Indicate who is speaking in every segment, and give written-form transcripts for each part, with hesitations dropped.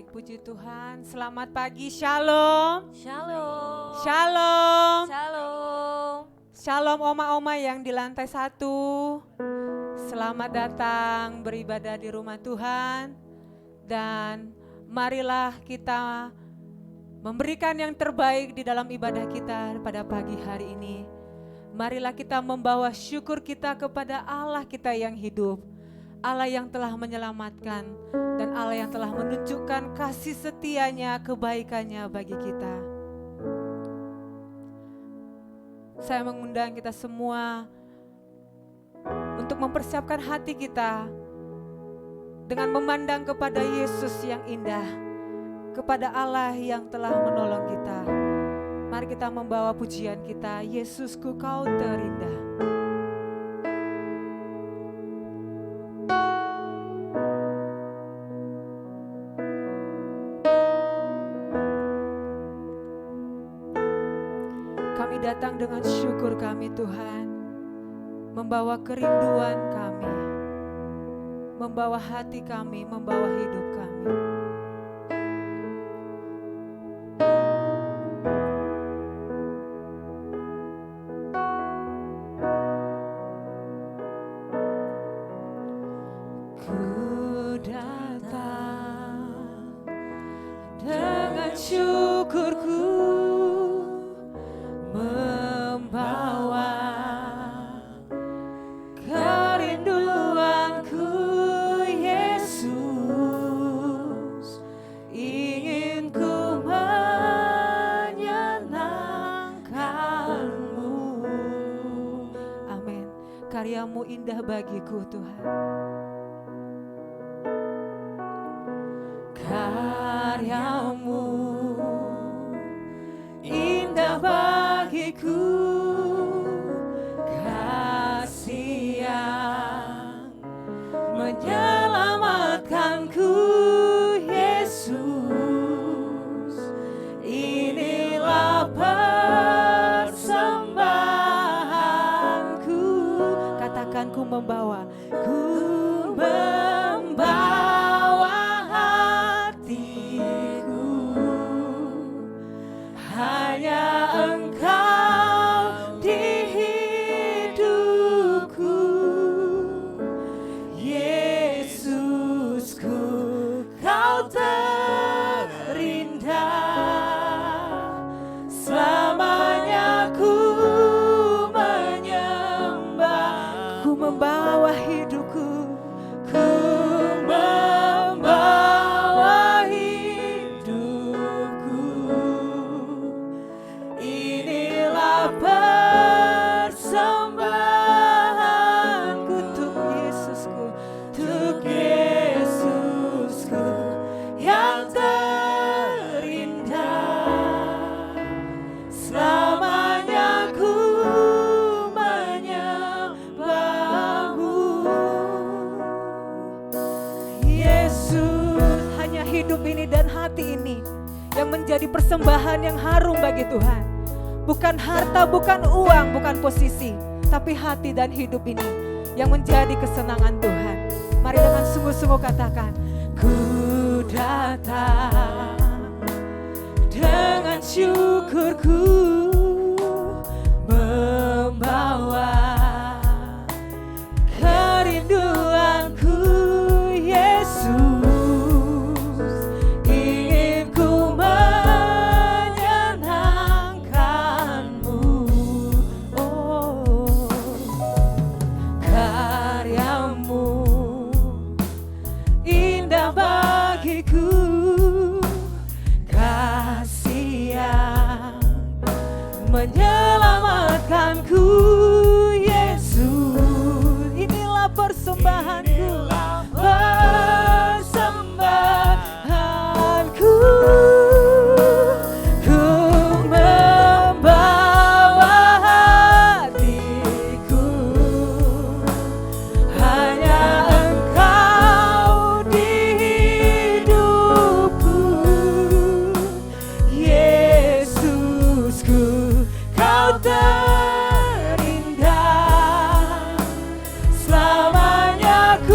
Speaker 1: Baik, puji Tuhan. Selamat pagi, shalom.
Speaker 2: Shalom.
Speaker 1: Shalom.
Speaker 2: Shalom.
Speaker 1: Shalom oma-oma yang di lantai 1. Selamat datang beribadah di rumah Tuhan. Dan marilah kita memberikan yang terbaik di dalam ibadah kita pada pagi hari ini. Marilah kita membawa syukur kita kepada Allah kita yang hidup. Allah yang telah menyelamatkan dan Allah yang telah menunjukkan kasih setianya, kebaikannya bagi kita. Saya mengundang kita semua untuk mempersiapkan hati kita dengan memandang kepada Yesus yang indah, kepada Allah yang telah menolong kita. Mari kita membawa pujian kita, Yesusku kau terindah. Datang dengan syukur kami Tuhan, membawa kerinduan kami, membawa hati kami, membawa hidup kami. Ku datang dengan syukurku, membawa kerinduanku Yesus, ingin ku menyenangkan-Mu. Amin. Karya-Mu indah bagiku Tuhan. Karya-Mu indah bagiku, kasih yang menyelamatkanku Yesus, inilah persembahanku. Katakan ku membawa hatiku, hanya Engkau di hidupku, Yesusku kau terindah, selamanya ku menyembah, ku membawa hidupku, ku membawa hidupku, inilah persembahanku untuk Yesusku, untuk Yesusku yang terindah, selamanya ku menyembah-Mu. Yesus, hanya hidup ini dan hati ini yang menjadi persembahan yang harum bagi Tuhan. Bukan harta, bukan uang, bukan posisi, tapi hati dan hidup ini yang menjadi kesenangan Tuhan. Mari dengan sungguh-sungguh katakan, ku datang dengan syukurku, membawa kerinduanku Yesus, ingin ku menyenangkan-Mu. Oh, karya-Mu indah bagiku, kasih yang menyelamatkanku Yesus, inilah persembahanku, persembahanku. Ku membawa hatiku, hanya Engkau di hidupku, Yesusku kau terindah, selamanya ku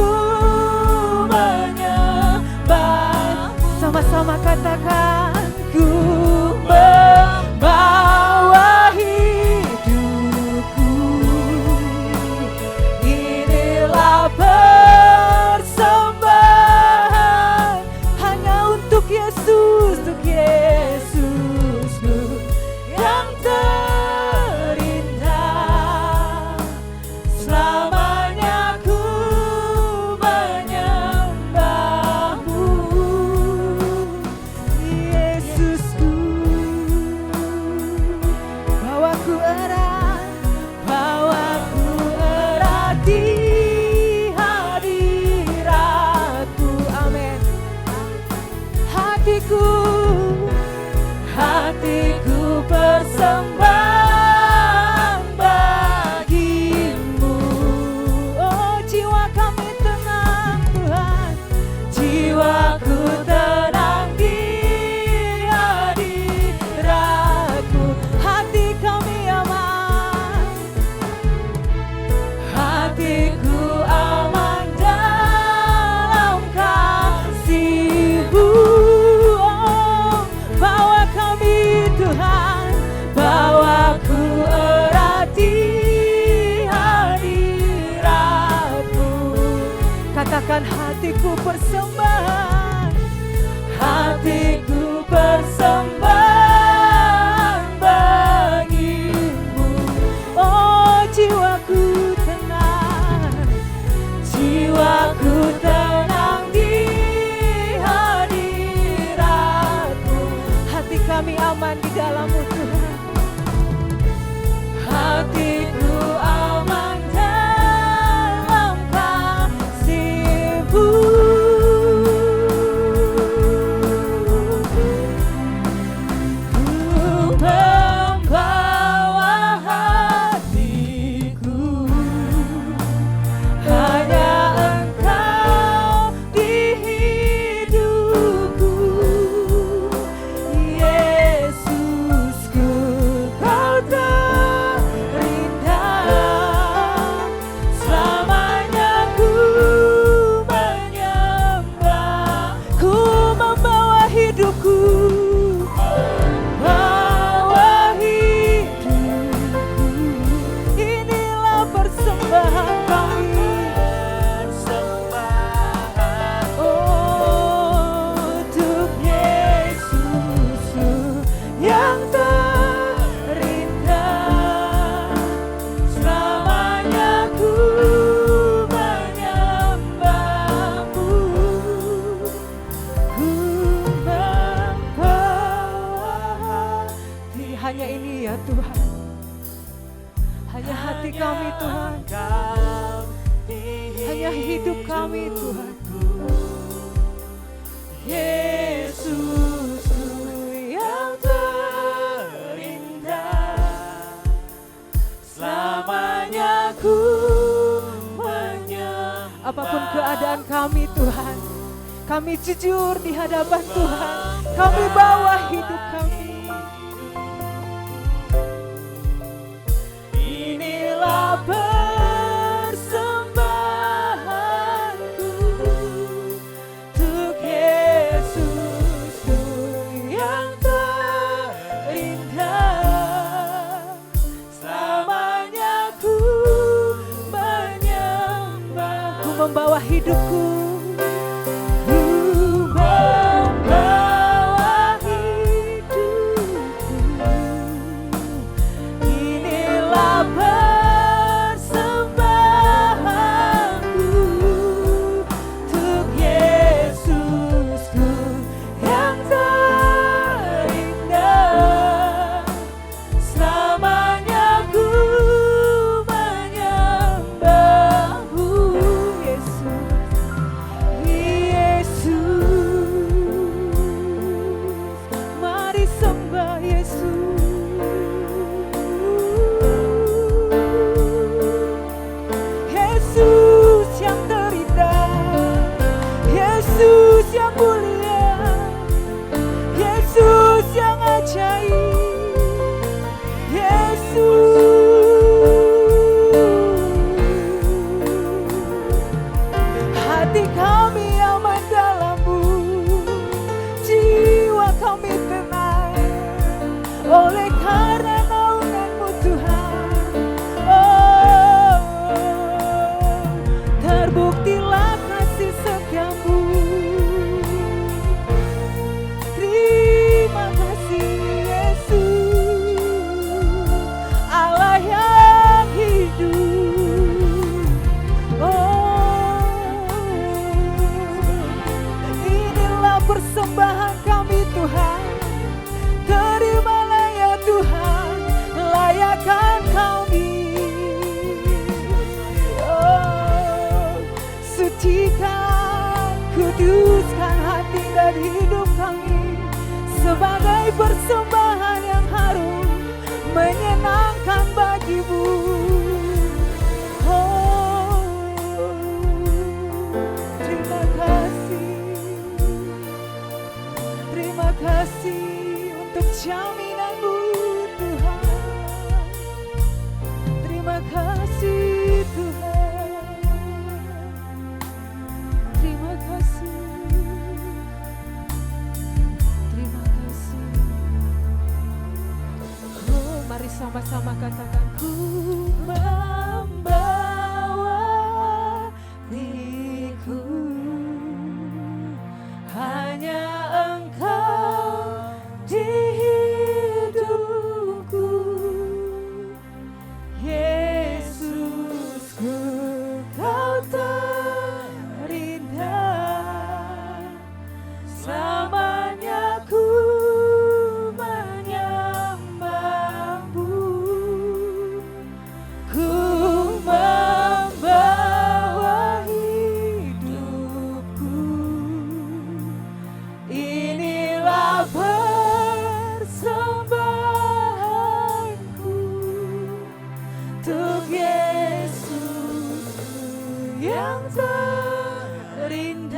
Speaker 1: persembahan bagimu. Oh, jiwa kami tenang Tuhan, jiwaku tenang di hadiratmu. Hati kami aman, hatiku aman dalam kasih-Mu. Oh, bawa kami Tuhan, bawaku erat di hadirat-Mu. Katakan hatiku persembahan, hatiku persembahan bagimu. Oh, jiwaku tenang, jiwaku tenang di hadirat-Mu. Hati kami aman di dalam-Mu Tuhan, hatiku aman dalam kasih-Mu. Ku membawa hatiku, hanya Engkau di hidupku. Yesusku, Kau terindah, selamanya ku menyembah. Ku membawa hidupku, bawa hidupku, inilah persembahan kami. Oh, untuk Yesusku yang terindah, selamanya ku menyembah-Mu. Ku membawa hati, hanya ini ya Tuhan, hanya hati kami Tuhan, hanya hidup kami Tuhan. Yesusku yang terindah, selamanya ku menyembah. Apapun keadaan kami Tuhan, kami jujur di hadapan Tuhan, kami bawa hidup kami. Inilah persembahanku untuk Yesusku yang terindah, selamanya ku menyembah. Ku membawa hidupku, ku membawa hidupku. Inilah persembahanku untuk Yesusku yang terindah, selamanya ku menyembah-Mu. Yesus, Yesus, mari sembah Yesus. Yesus yang terindah, Yesus yang mulia, Yesus yang ajaib, Yesus. Hati kami aman dalam-Mu, jiwa kami tenang oleh karena naungan-Mu Tuhan. Oh, terbuktilah kasih setia-Mu. Terima kasih Yesus, Allah yang hidup. Oh, inilah persembahan kami Tuhan. Terimalah ya Tuhan, layakan kami. Oh, sucikan, kuduskan hati dan hidup kami sebagai persembahan yang harum menyenangkan bagimu. Oh, terima kasih untuk jaminan-Mu Tuhan. Terima kasih Tuhan. Terima kasih. Terima kasih. Oh, mari sama-sama katakan, ku membawa diriku, hanya Engkau di hidupku, Yesusku, Kau terindah, selamanya ku menyembahmu, ku membawa hidupku, inilah persembahanku untuk Yesusku yang terindah,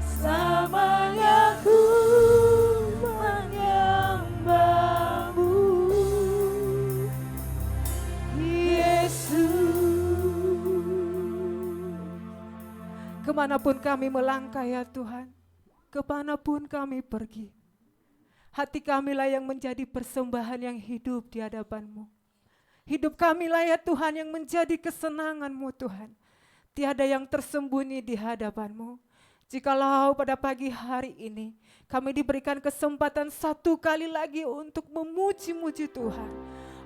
Speaker 1: selamanya ku menyembahmu, Yesus. Kemanapun kami melangkah ya Tuhan, kemanapun kami pergi, hati kamilah yang menjadi persembahan yang hidup di hadapan-Mu. Hidup kamilah ya Tuhan yang menjadi kesenangan-Mu Tuhan. Tiada yang tersembunyi di hadapan-Mu. Jikalau pada pagi hari ini kami diberikan kesempatan satu kali lagi untuk memuji-muji Tuhan,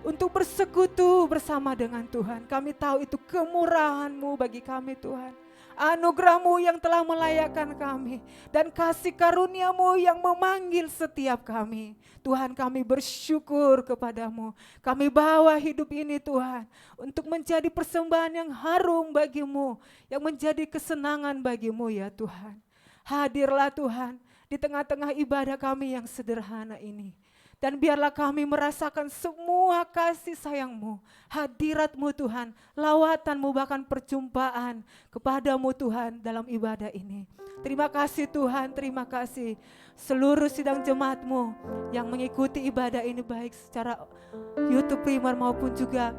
Speaker 1: untuk bersekutu bersama dengan Tuhan. Kami tahu itu kemurahan-Mu bagi kami Tuhan. Anugerah-Mu yang telah melayakkan kami, dan kasih karunia-Mu yang memanggil setiap kami. Tuhan, kami bersyukur kepadamu. Kami bawa hidup ini Tuhan untuk menjadi persembahan yang harum bagimu, yang menjadi kesenangan bagimu ya Tuhan. Hadirlah Tuhan di tengah-tengah ibadah kami yang sederhana ini. Dan biarlah kami merasakan semua kasih sayang-Mu, hadirat-Mu Tuhan, lawatan-Mu, bahkan perjumpaan kepadamu Tuhan dalam ibadah ini. Terima kasih Tuhan, terima kasih seluruh sidang jemaat-Mu yang mengikuti ibadah ini baik secara YouTube Primer maupun juga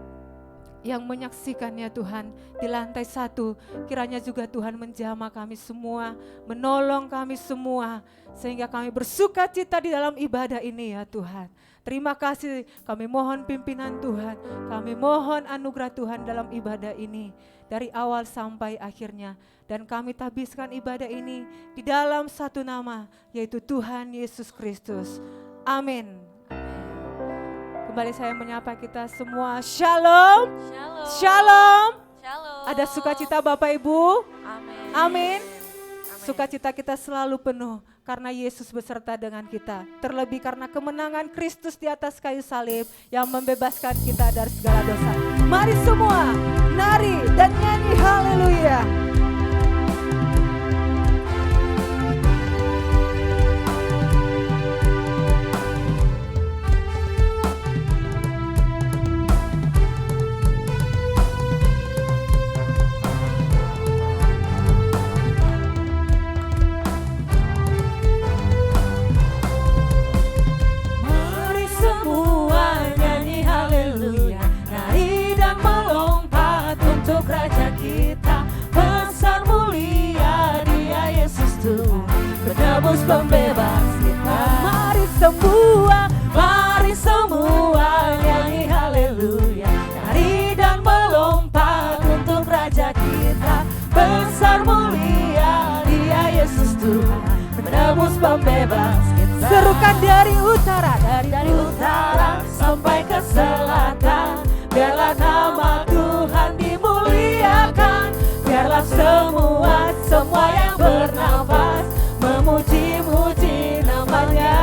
Speaker 1: yang menyaksikannya Tuhan di lantai 1. Kiranya juga Tuhan menjamah kami semua, menolong kami semua, sehingga kami bersuka cita di dalam ibadah ini ya Tuhan. Terima kasih, kami mohon pimpinan Tuhan, kami mohon anugerah Tuhan dalam ibadah ini, dari awal sampai akhirnya. Dan kami tabiskan ibadah ini di dalam satu nama, yaitu Tuhan Yesus Kristus. Amin. Kembali saya menyapa kita semua. Shalom.
Speaker 2: Shalom.
Speaker 1: Shalom.
Speaker 2: Shalom.
Speaker 1: Ada sukacita Bapak Ibu?
Speaker 2: Amin.
Speaker 1: Amin. Sukacita kita selalu penuh karena Yesus beserta dengan kita. Terlebih karena kemenangan Kristus di atas kayu salib yang membebaskan kita dari segala dosa. Mari semua nari dan nyanyi haleluya. Pembebas kita. Mari semua nyanyi haleluya, nari dan melompat untuk Raja kita. Besar mulia Dia Yesus Tuhan, menebus pembebas kita. Serukan dari utara sampai ke selatan. Biarlah nama Tuhan dimuliakan. Biarlah semua yang bernafas memuji-muji namanya.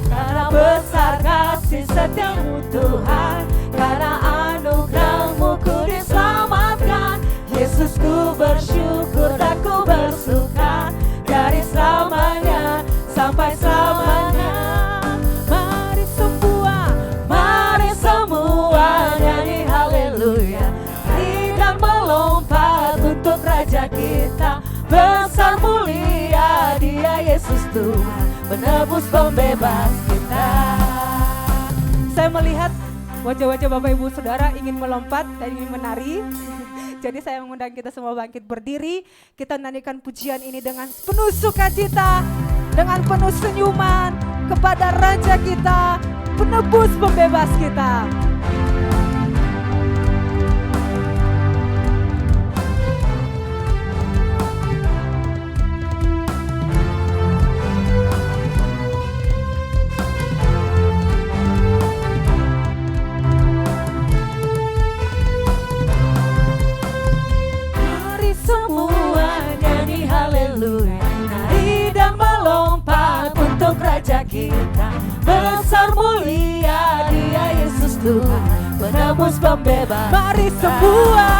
Speaker 1: Karena besar kasih setiamu Tuhan, karena anugerah-Mu ku diselamatkan. Yesus, ku bersyukur dan ku bersuka, dari selamanya sampai selamanya. Mari semua
Speaker 2: untuk raja kita. Besar mulia Dia Yesus Tuhan, menebus pembebas kita.
Speaker 1: Saya melihat wajah-wajah Bapak Ibu Saudara ingin melompat dan ingin menari. Jadi saya mengundang kita semua bangkit berdiri. Kita nyanyikan pujian ini dengan penuh sukacita, dengan penuh senyuman kepada Raja kita, penebus pembebas kita.
Speaker 2: Kita besar mulia Dia Yesus Tuhan, penebus pembebas.
Speaker 1: Mari semua,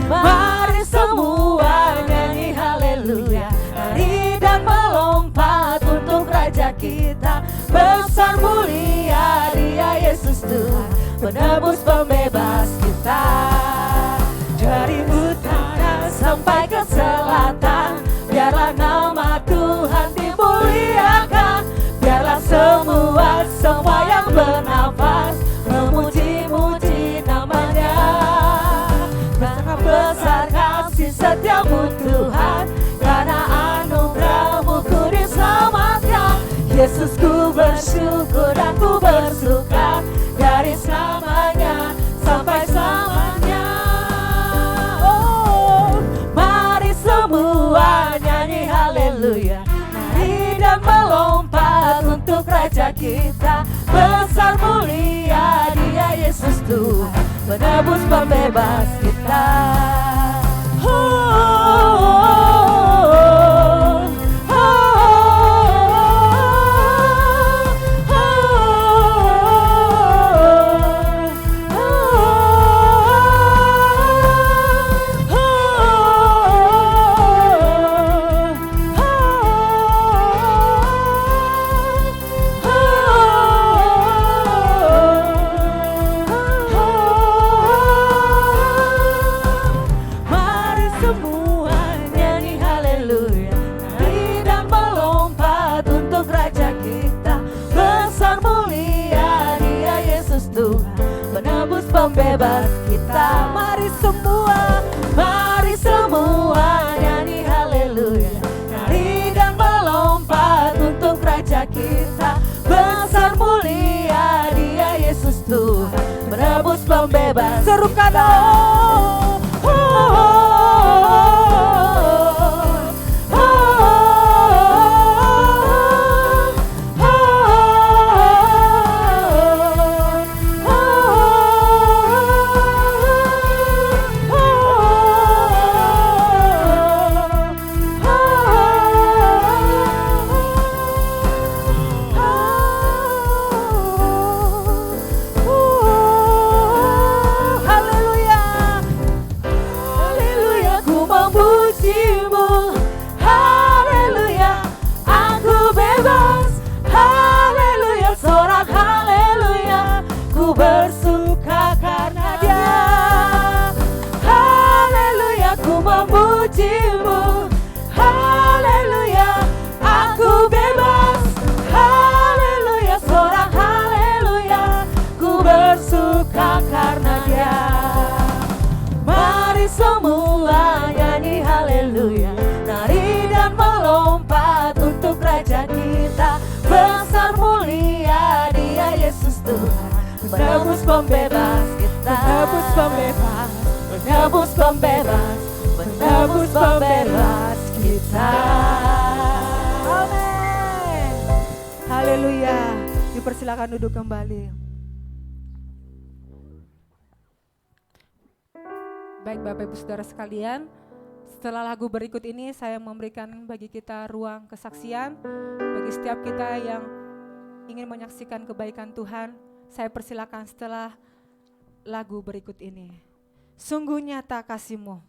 Speaker 2: mari semua nyanyi haleluya, nari dan melompat untuk Raja kita. Besar mulia Dia Yesus Tuhan, penebus pembebas kita. Dari utara sampai ke selatan, biarlah nama Tuhan dimuliakan. Biarlah semua yang bernafas memuji-muji namanya. Karena besar kasih setiamu Tuhan, karena anugerah-Mu ku diselamatkan. Yesus, ku bersyukur dan ku bersuka, dari selamanya sampai selamanya. Oh, mari semua nyanyi haleluya, nari dan melompat untuk Raja kita. Besar mulia Dia Yesus Tuhan, penebus pembebas kita. Pembebas kita. Mari semua nyanyi haleluya, nari dan melompat untuk Raja kita. Besar mulia Dia Yesus Tuhan, penebus pembebas.
Speaker 1: Serukan
Speaker 2: bersuka karena Dia. Haleluya, ku memuji-Mu. Haleluya, aku bebas. Haleluya, sorak haleluya, ku bersuka karena Dia. Mari semua nyanyi haleluya, nari dan melompat untuk Raja kita. Besar mulia Dia Yesus Tuhan, penebus pembebas kita. Penebus pembebas, penebus pembebas, penebus pembebas kita.
Speaker 1: Amin. Haleluya. Dipersilakan duduk kembali. Baik Bapak Ibu Saudara sekalian, setelah lagu berikut ini saya memberikan bagi kita ruang kesaksian. Bagi setiap kita yang ingin menyaksikan kebaikan Tuhan, saya persilakan setelah lagu berikut ini. Sungguh nyata kasih-Mu.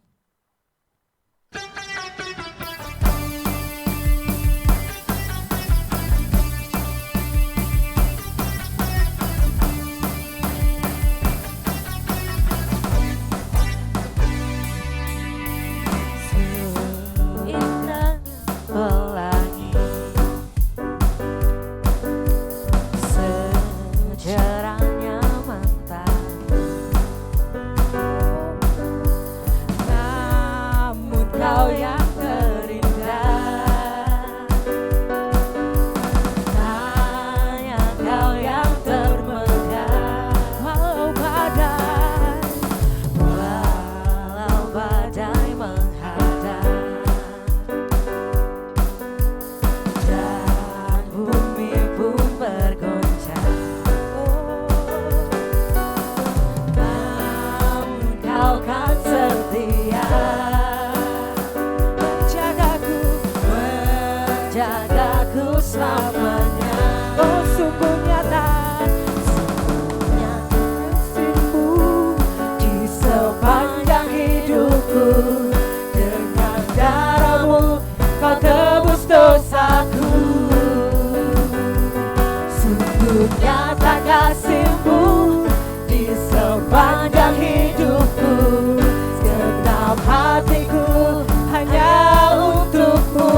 Speaker 2: Segenap hatiku hanya untukmu.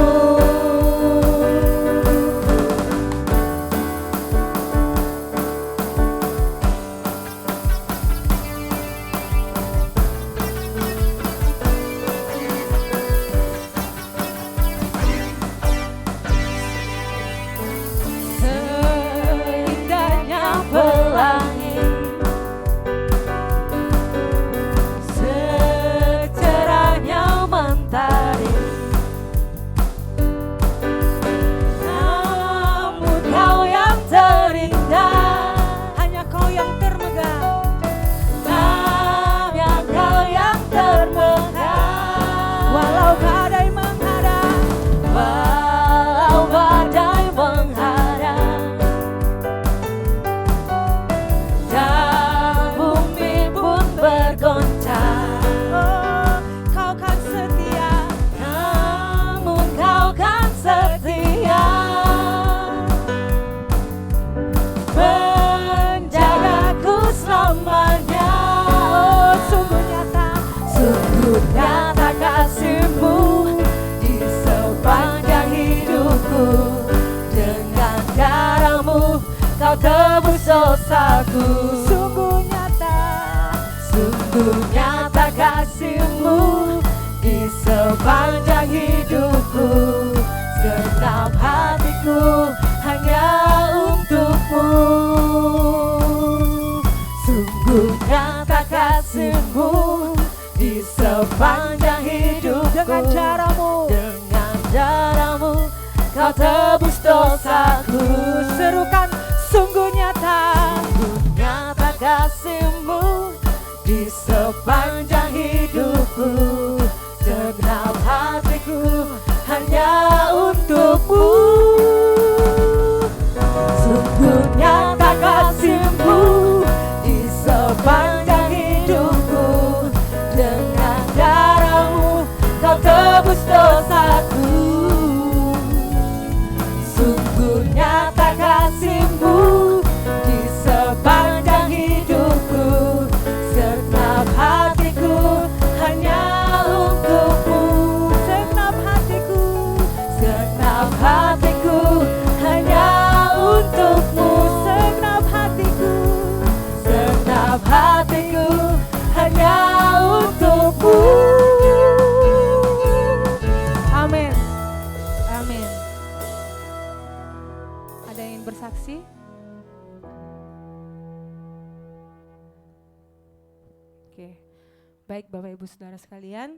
Speaker 2: Seindahnya pelangi, secerahnya mentari, namun kau yang terindah,
Speaker 1: Hanya kau yang termegah,
Speaker 2: hanya kau yang termegah.
Speaker 1: walau badai menghadang,
Speaker 2: Walau badai menghadang dan bumi pun bergoncang,
Speaker 1: oh, kau kan setia.
Speaker 2: namun kau kan setia, menjagaku selamanya.
Speaker 1: Oh, sungguh nyata,
Speaker 2: Sungguh nyata kasih-Mu di sepanjang hidupku. Dengan darah-Mu kau tebus dosaku.
Speaker 1: sungguh nyata,
Speaker 2: Sungguh nyata kasih-Mu di sepanjang hidupku. Segenap hatiku hanya untukmu. Sungguh nyata kasih-Mu di sepanjang hidupku.
Speaker 1: dengan caramu.
Speaker 2: Dengan darah-Mu kau tebus dosaku.
Speaker 1: Serukan sungguh nyata,
Speaker 2: Sungguh nyata kasih-Mu di sepanjang hidupku. Segenap hatiku hanya untukmu. Sungguh nyata kasih-Mu di sepanjang hidupku. Dengan darah-Mu kau tebus dosaku. Sungguh nyata kasih-Mu di sepanjang hidupku. Segenap hatiku hanya untukmu.
Speaker 1: segenap hatiku,
Speaker 2: Segenap hatiku hanya untukmu.
Speaker 1: segenap hatiku.
Speaker 2: Segenap hatiku hanya untukmu.
Speaker 1: Amin, amin. Ada yang ingin bersaksi? Oke, baik Bapak Ibu Saudara sekalian.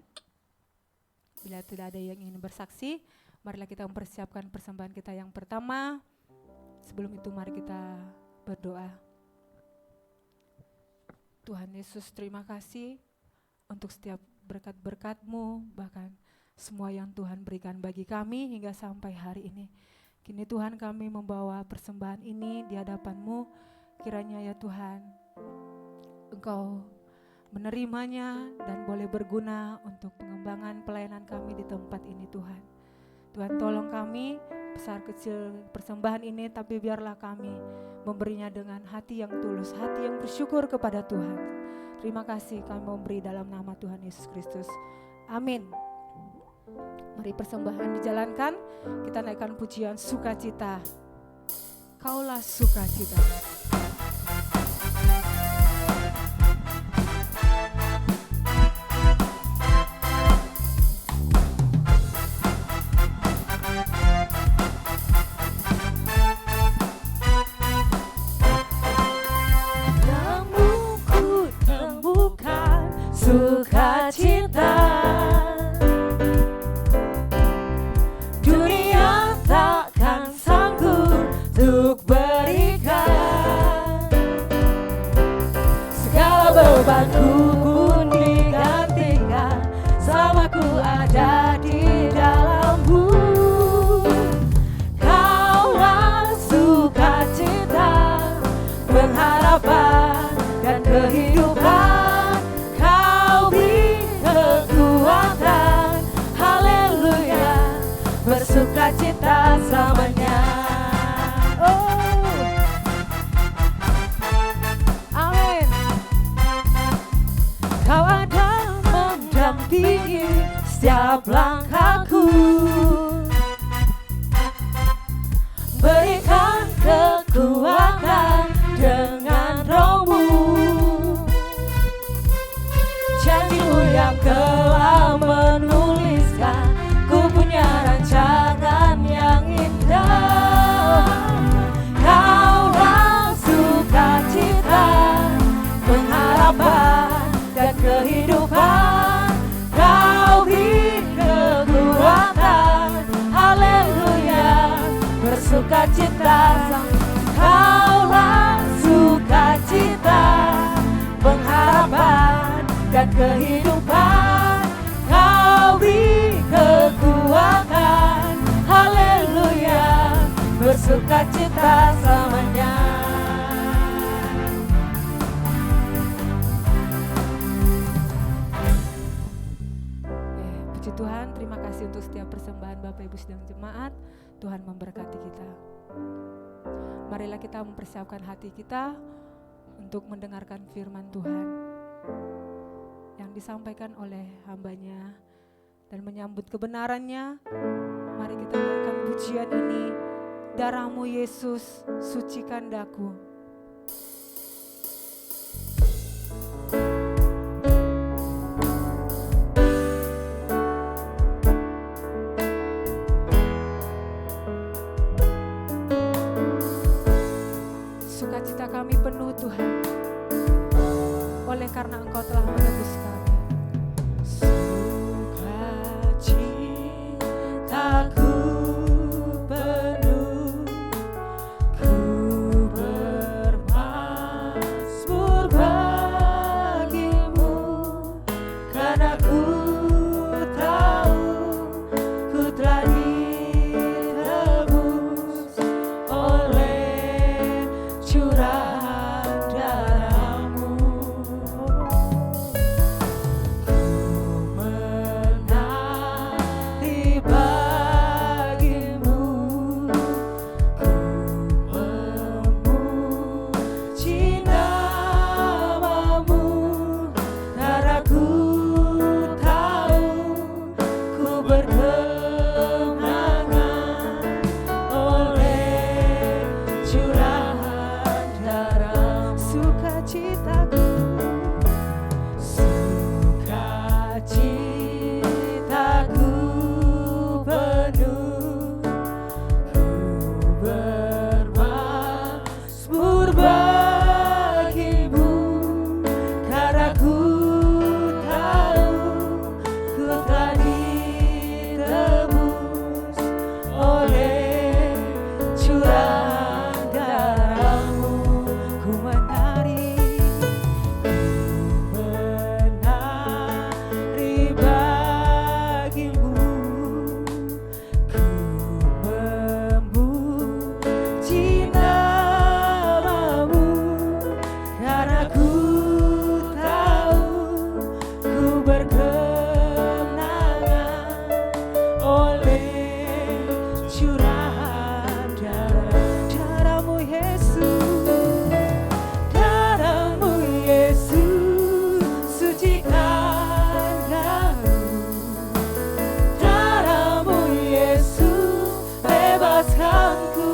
Speaker 1: Bila tidak ada yang ingin bersaksi, marilah kita mempersiapkan persembahan kita yang pertama. Sebelum itu mari kita berdoa. Tuhan Yesus, terima kasih untuk setiap berkat-berkat-Mu, bahkan semua yang Tuhan berikan bagi kami hingga sampai hari ini. Kini Tuhan kami membawa persembahan ini di hadapan-Mu, kiranya ya Tuhan, Engkau menerimanya dan boleh berguna untuk pengembangan pelayanan kami di tempat ini Tuhan. Tuhan tolong kami, besar kecil persembahan ini, tapi biarlah kami memberinya dengan hati yang tulus, hati yang bersyukur kepada Tuhan. Terima kasih kami memberi dalam nama Tuhan Yesus Kristus. Amin. Mari persembahan dijalankan, kita naikkan pujian sukacita. Kaulah sukacita.
Speaker 2: Sukacita, dunia takkan sanggup untuk berikan. Segala bebanku pun digantikan, selamaku ada di dalam-Mu. Kaulah sukacita, pengharapan dan kehidupan. Bersukacita selamanya.
Speaker 1: Oh, amin.
Speaker 2: Kau ada mendampingi tinggi setiap langkahku. Berikan kekuatan dengan roh-Mu, janji-Mu yang telah menuliskan ku punya rancangan yang indah. Kaulah sukacita, pengharapan dan kehidupan. Kau beri kekuatan, haleluya, bersukacita. Kaulah sukacita, pengharapan dan kehidupan. Kau beri kekuatan, haleluya, bersukacita selamanya.
Speaker 1: Puji Tuhan, terima kasih untuk setiap persembahan Bapak Ibu sedang jemaat. Tuhan memberkati kita. Marilah kita mempersiapkan hati kita untuk mendengarkan firman Tuhan yang disampaikan oleh hamba-Nya dan menyambut kebenarannya. Mari kita naikkan pujian ini. Darah-Mu Yesus, sucikan daku. Sukacita kami penuh Tuhan, oleh karena Engkau telah menebus kami.
Speaker 2: Sukacitaku penuh, ku bermazmur bagimu, karena ku tahu ku telah ditebus oleh curahan darah-Mu. Ku menari bagimu, ku memuji nama-Mu, karena ku tahu ku berkemenangan oleh curahan darah. Sukacitaku, sukacitaku penuh, ku bermazmur bagimu, karena ku tahu ku telah ditebus oleh curahan darah-Mu. Ku menari bagimu, ku memuji nama-Mu, karena ku tahu ku berkemenangan oleh curahan darah-Mu Yesus. Darah-Mu Yesus, sucikan daku. Darah-Mu Yesus, bebaskanku.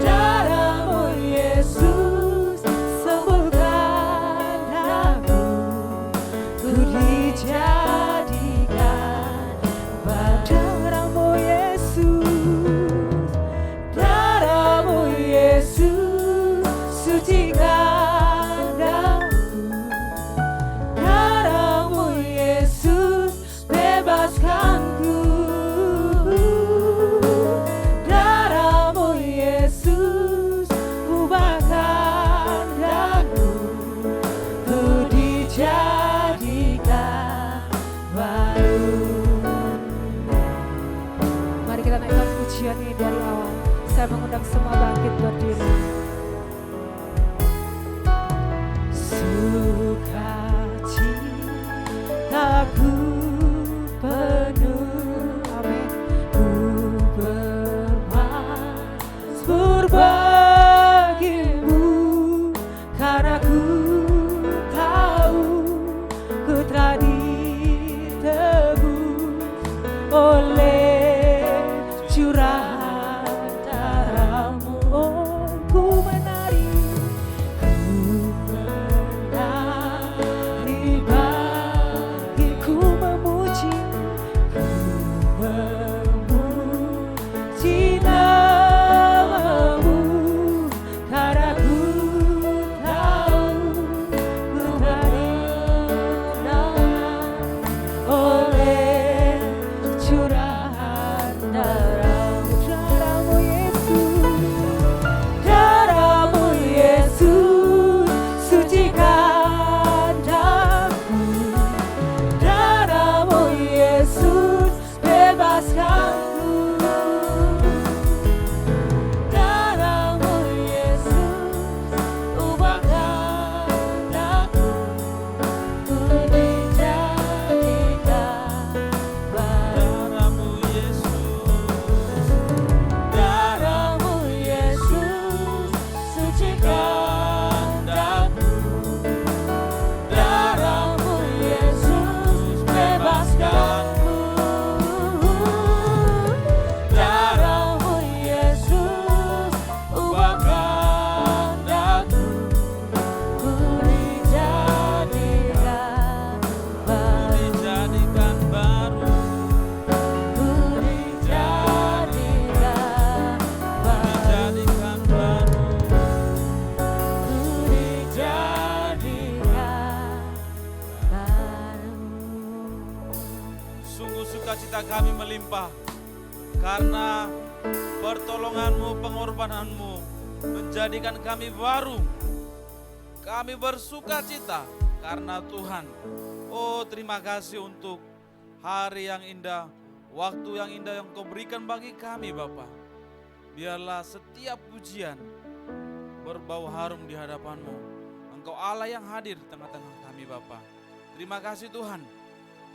Speaker 2: Darah-Mu Yesus, sembuhkan aku. Ku dijadikan darah-Mu Yesus. Darah-Mu Yesus, sucikan daku. Darah-Mu Yesus, bebaskanku. Darah-Mu Yesus, ubahkan daku. Ku dijadikan baru.
Speaker 1: Mari kita naikkan pujian ini dari awal. Saya mengundang semua bangkit berdiri.
Speaker 2: Sukacitaku penuh,
Speaker 1: Amin.
Speaker 2: ku bermazmur bagimu, karena ku tahu
Speaker 3: sukacita kami melimpah karena pertolongan-Mu, pengorbanan-Mu menjadikan kami baru. Kami bersukacita karena Tuhan. Oh, terima kasih untuk hari yang indah, waktu yang indah yang Kau berikan bagi kami Bapa. Biarlah setiap pujian berbau harum di hadapan-Mu. Engkau Allah yang hadir di tengah-tengah kami Bapa. Terima kasih Tuhan.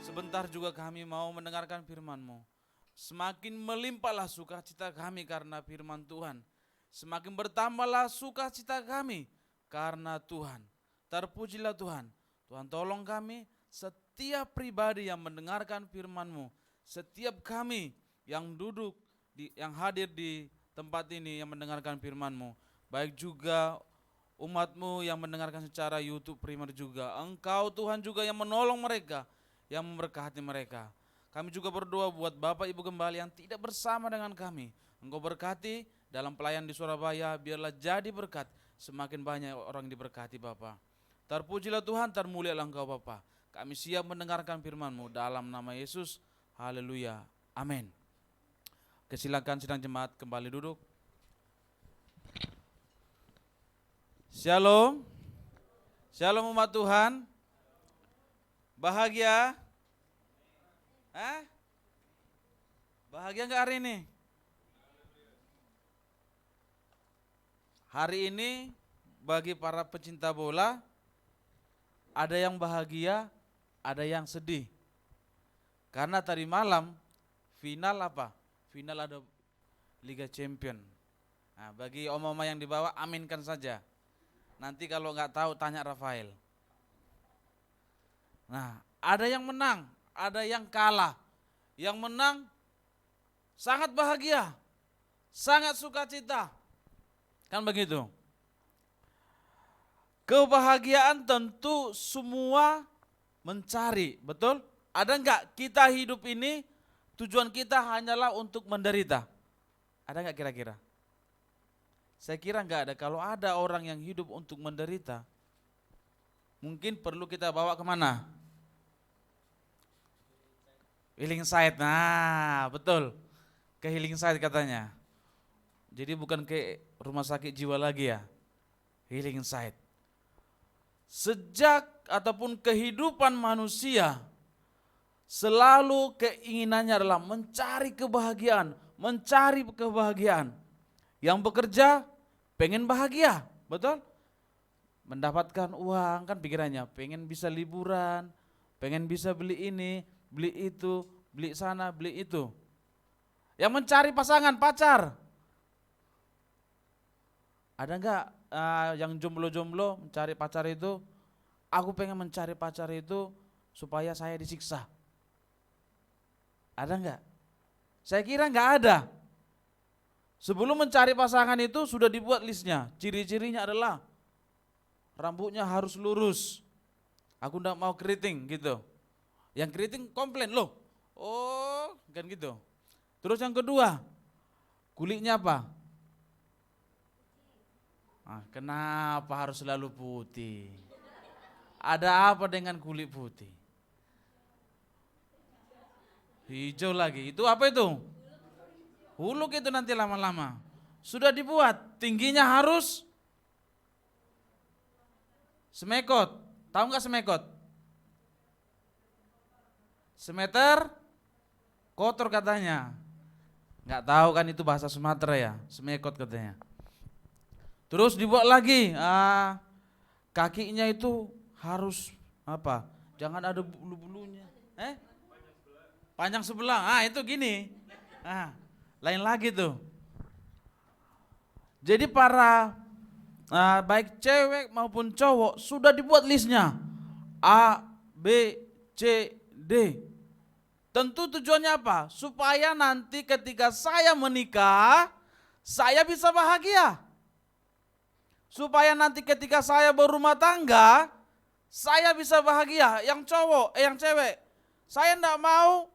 Speaker 3: Sebentar juga kami mau mendengarkan firman-Mu. Semakin melimpahlah sukacita kami karena firman Tuhan. Semakin bertambahlah sukacita kami karena Tuhan. Terpujilah Tuhan. Tuhan tolong kami, setiap pribadi yang mendengarkan firman-Mu. Setiap kami yang duduk, yang hadir di tempat ini yang mendengarkan firman-Mu. Baik juga umat-Mu yang mendengarkan secara YouTube Primer juga. Engkau Tuhan juga yang menolong mereka, yang memberkati mereka. Kami juga berdoa buat Bapak Ibu Gembala yang tidak bersama dengan kami. Engkau berkati dalam pelayan di Surabaya, biarlah jadi berkat. Semakin banyak orang diberkati Bapa. Terpujilah Tuhan, termulialah Engkau Bapa. Kami siap mendengarkan firman-Mu dalam nama Yesus. Haleluya. Amin. Silakan sidang jemaat kembali duduk. Shalom. Shalom umat Tuhan. Bahagia? Bahagia enggak hari ini? Hari ini bagi para pecinta bola, ada yang bahagia, ada yang sedih. Karena tadi malam final apa? Final ada Liga Champion. Nah, bagi om-oma yang dibawa, aminkan saja. Nanti kalau nggak tahu tanya Rafael. Nah, ada yang menang, ada yang kalah. Yang menang sangat bahagia, sangat sukacita. Kan begitu. Kebahagiaan tentu semua mencari, betul? Ada enggak kita hidup ini tujuan kita hanyalah untuk menderita? Ada enggak kira-kira? Saya kira enggak ada. Kalau ada orang yang hidup untuk menderita, mungkin perlu kita bawa kemana? Healing site, nah betul. Ke healing site katanya. Jadi bukan ke rumah sakit jiwa lagi ya, healing site. Sejak ataupun kehidupan manusia, selalu keinginannya adalah mencari kebahagiaan, mencari kebahagiaan. Yang bekerja pengen bahagia, betul? Mendapatkan uang kan pikirannya, pengen bisa liburan, pengen bisa beli ini, beli itu, beli sana, beli itu. Yang mencari pasangan, pacar. Ada enggak yang jomblo-jomblo mencari pacar itu? Aku pengen mencari pacar itu supaya saya disiksa. Ada enggak? Saya kira enggak ada. Sebelum mencari pasangan itu sudah dibuat listnya. Ciri-cirinya adalah rambutnya harus lurus. Aku enggak mau keriting gitu. Yang keriting komplain loh. Oh, kan gitu. Terus yang kedua, kulitnya apa? Kenapa harus selalu putih? Ada apa dengan kulit putih? Hijau lagi, itu apa itu? Huluk itu nanti lama-lama. Sudah dibuat, tingginya harus semekot. Tahu nggak semekot? Semeter kotor katanya. Nggak tahu kan itu bahasa Sumatera ya, semekot katanya. Terus dibuat lagi, kakinya itu harus apa? Jangan ada bulu-bulunya. Panjang sebelah, itu gini. Lain lagi tuh. Jadi para baik cewek maupun cowok sudah dibuat listnya. A, B, C, D. Tentu tujuannya apa? Supaya nanti ketika saya menikah, saya bisa bahagia. Supaya nanti ketika saya berumah tangga, saya bisa bahagia. Yang cowok, yang cewek. Saya enggak mau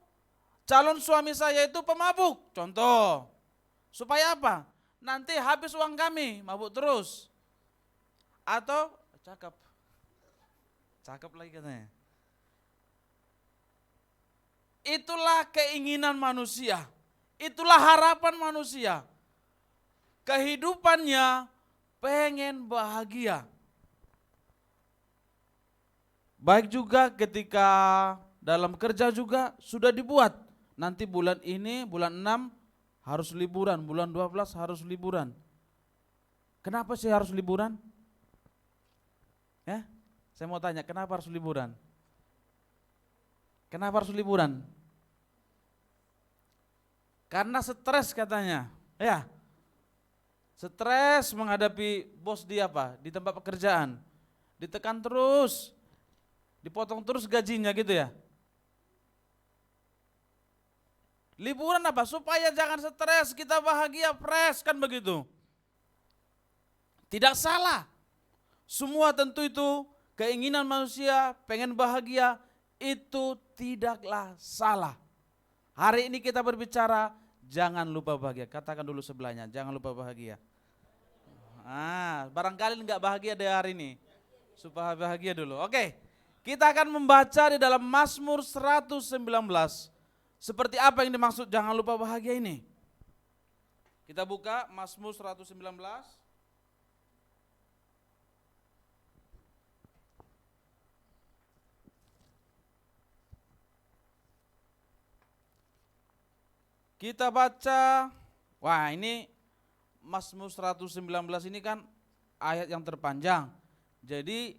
Speaker 3: calon suami saya itu pemabuk. Contoh. Supaya apa? Nanti habis uang kami, mabuk terus. Atau, cakep. Cakep lagi katanya. itulah keinginan manusia, itulah harapan manusia. Kehidupannya pengen bahagia. Baik juga ketika dalam kerja juga sudah dibuat. Nanti bulan ini, bulan 6 harus liburan, bulan 12 harus liburan. Kenapa sih harus liburan? Ya, saya mau tanya, kenapa harus liburan? Kenapa harus liburan? Karena stres katanya. Ya, stres menghadapi bos di apa? Di tempat pekerjaan. Ditekan terus, dipotong terus gajinya gitu ya. Liburan apa? Supaya jangan stres, kita bahagia, fresh, kan begitu. Tidak salah. Semua tentu itu keinginan manusia, pengen bahagia, itu tidaklah salah. Hari ini kita berbicara, jangan lupa bahagia. Katakan dulu sebelahnya, jangan lupa bahagia. Barangkali enggak bahagia dari hari ini. Supaya bahagia dulu. Oke, kita akan membaca di dalam Mazmur 119. Seperti apa yang dimaksud jangan lupa bahagia ini? Kita buka Mazmur 119. Kita baca, wah ini Mazmur 119 ini kan ayat yang terpanjang. Jadi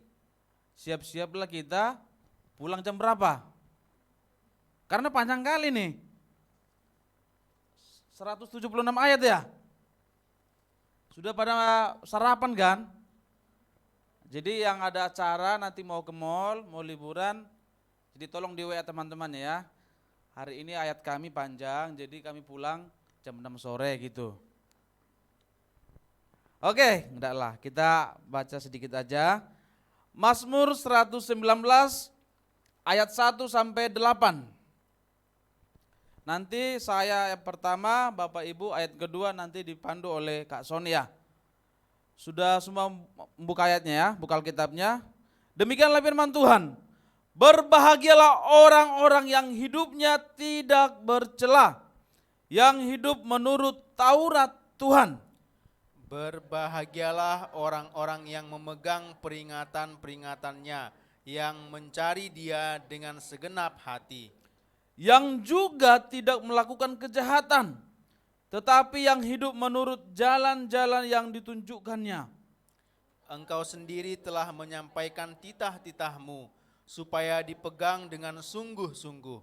Speaker 3: siap-siaplah kita pulang jam berapa? Karena panjang kali nih. 176 ayat ya. Sudah pada sarapan kan? Jadi yang ada acara nanti mau ke mall, mau liburan, jadi tolong di WA teman-teman ya. Hari ini ayat kami panjang, jadi kami pulang jam 6 sore gitu. Oke, enggak lah, kita baca sedikit aja. Mazmur 119 ayat 1 sampai 8. Nanti saya yang pertama, Bapak Ibu ayat kedua nanti dipandu oleh Kak Sonia. Sudah semua membuka ayatnya ya, buka Alkitabnya. Demikianlah firman Tuhan. Berbahagialah orang-orang yang hidupnya tidak bercela, yang hidup menurut Taurat Tuhan.
Speaker 4: Berbahagialah orang-orang yang memegang peringatan-peringatannya, yang mencari Dia dengan segenap hati.
Speaker 3: Yang juga tidak melakukan kejahatan, tetapi yang hidup menurut jalan-jalan yang ditunjukkannya.
Speaker 4: Engkau sendiri telah menyampaikan titah-titahmu, supaya dipegang dengan sungguh-sungguh.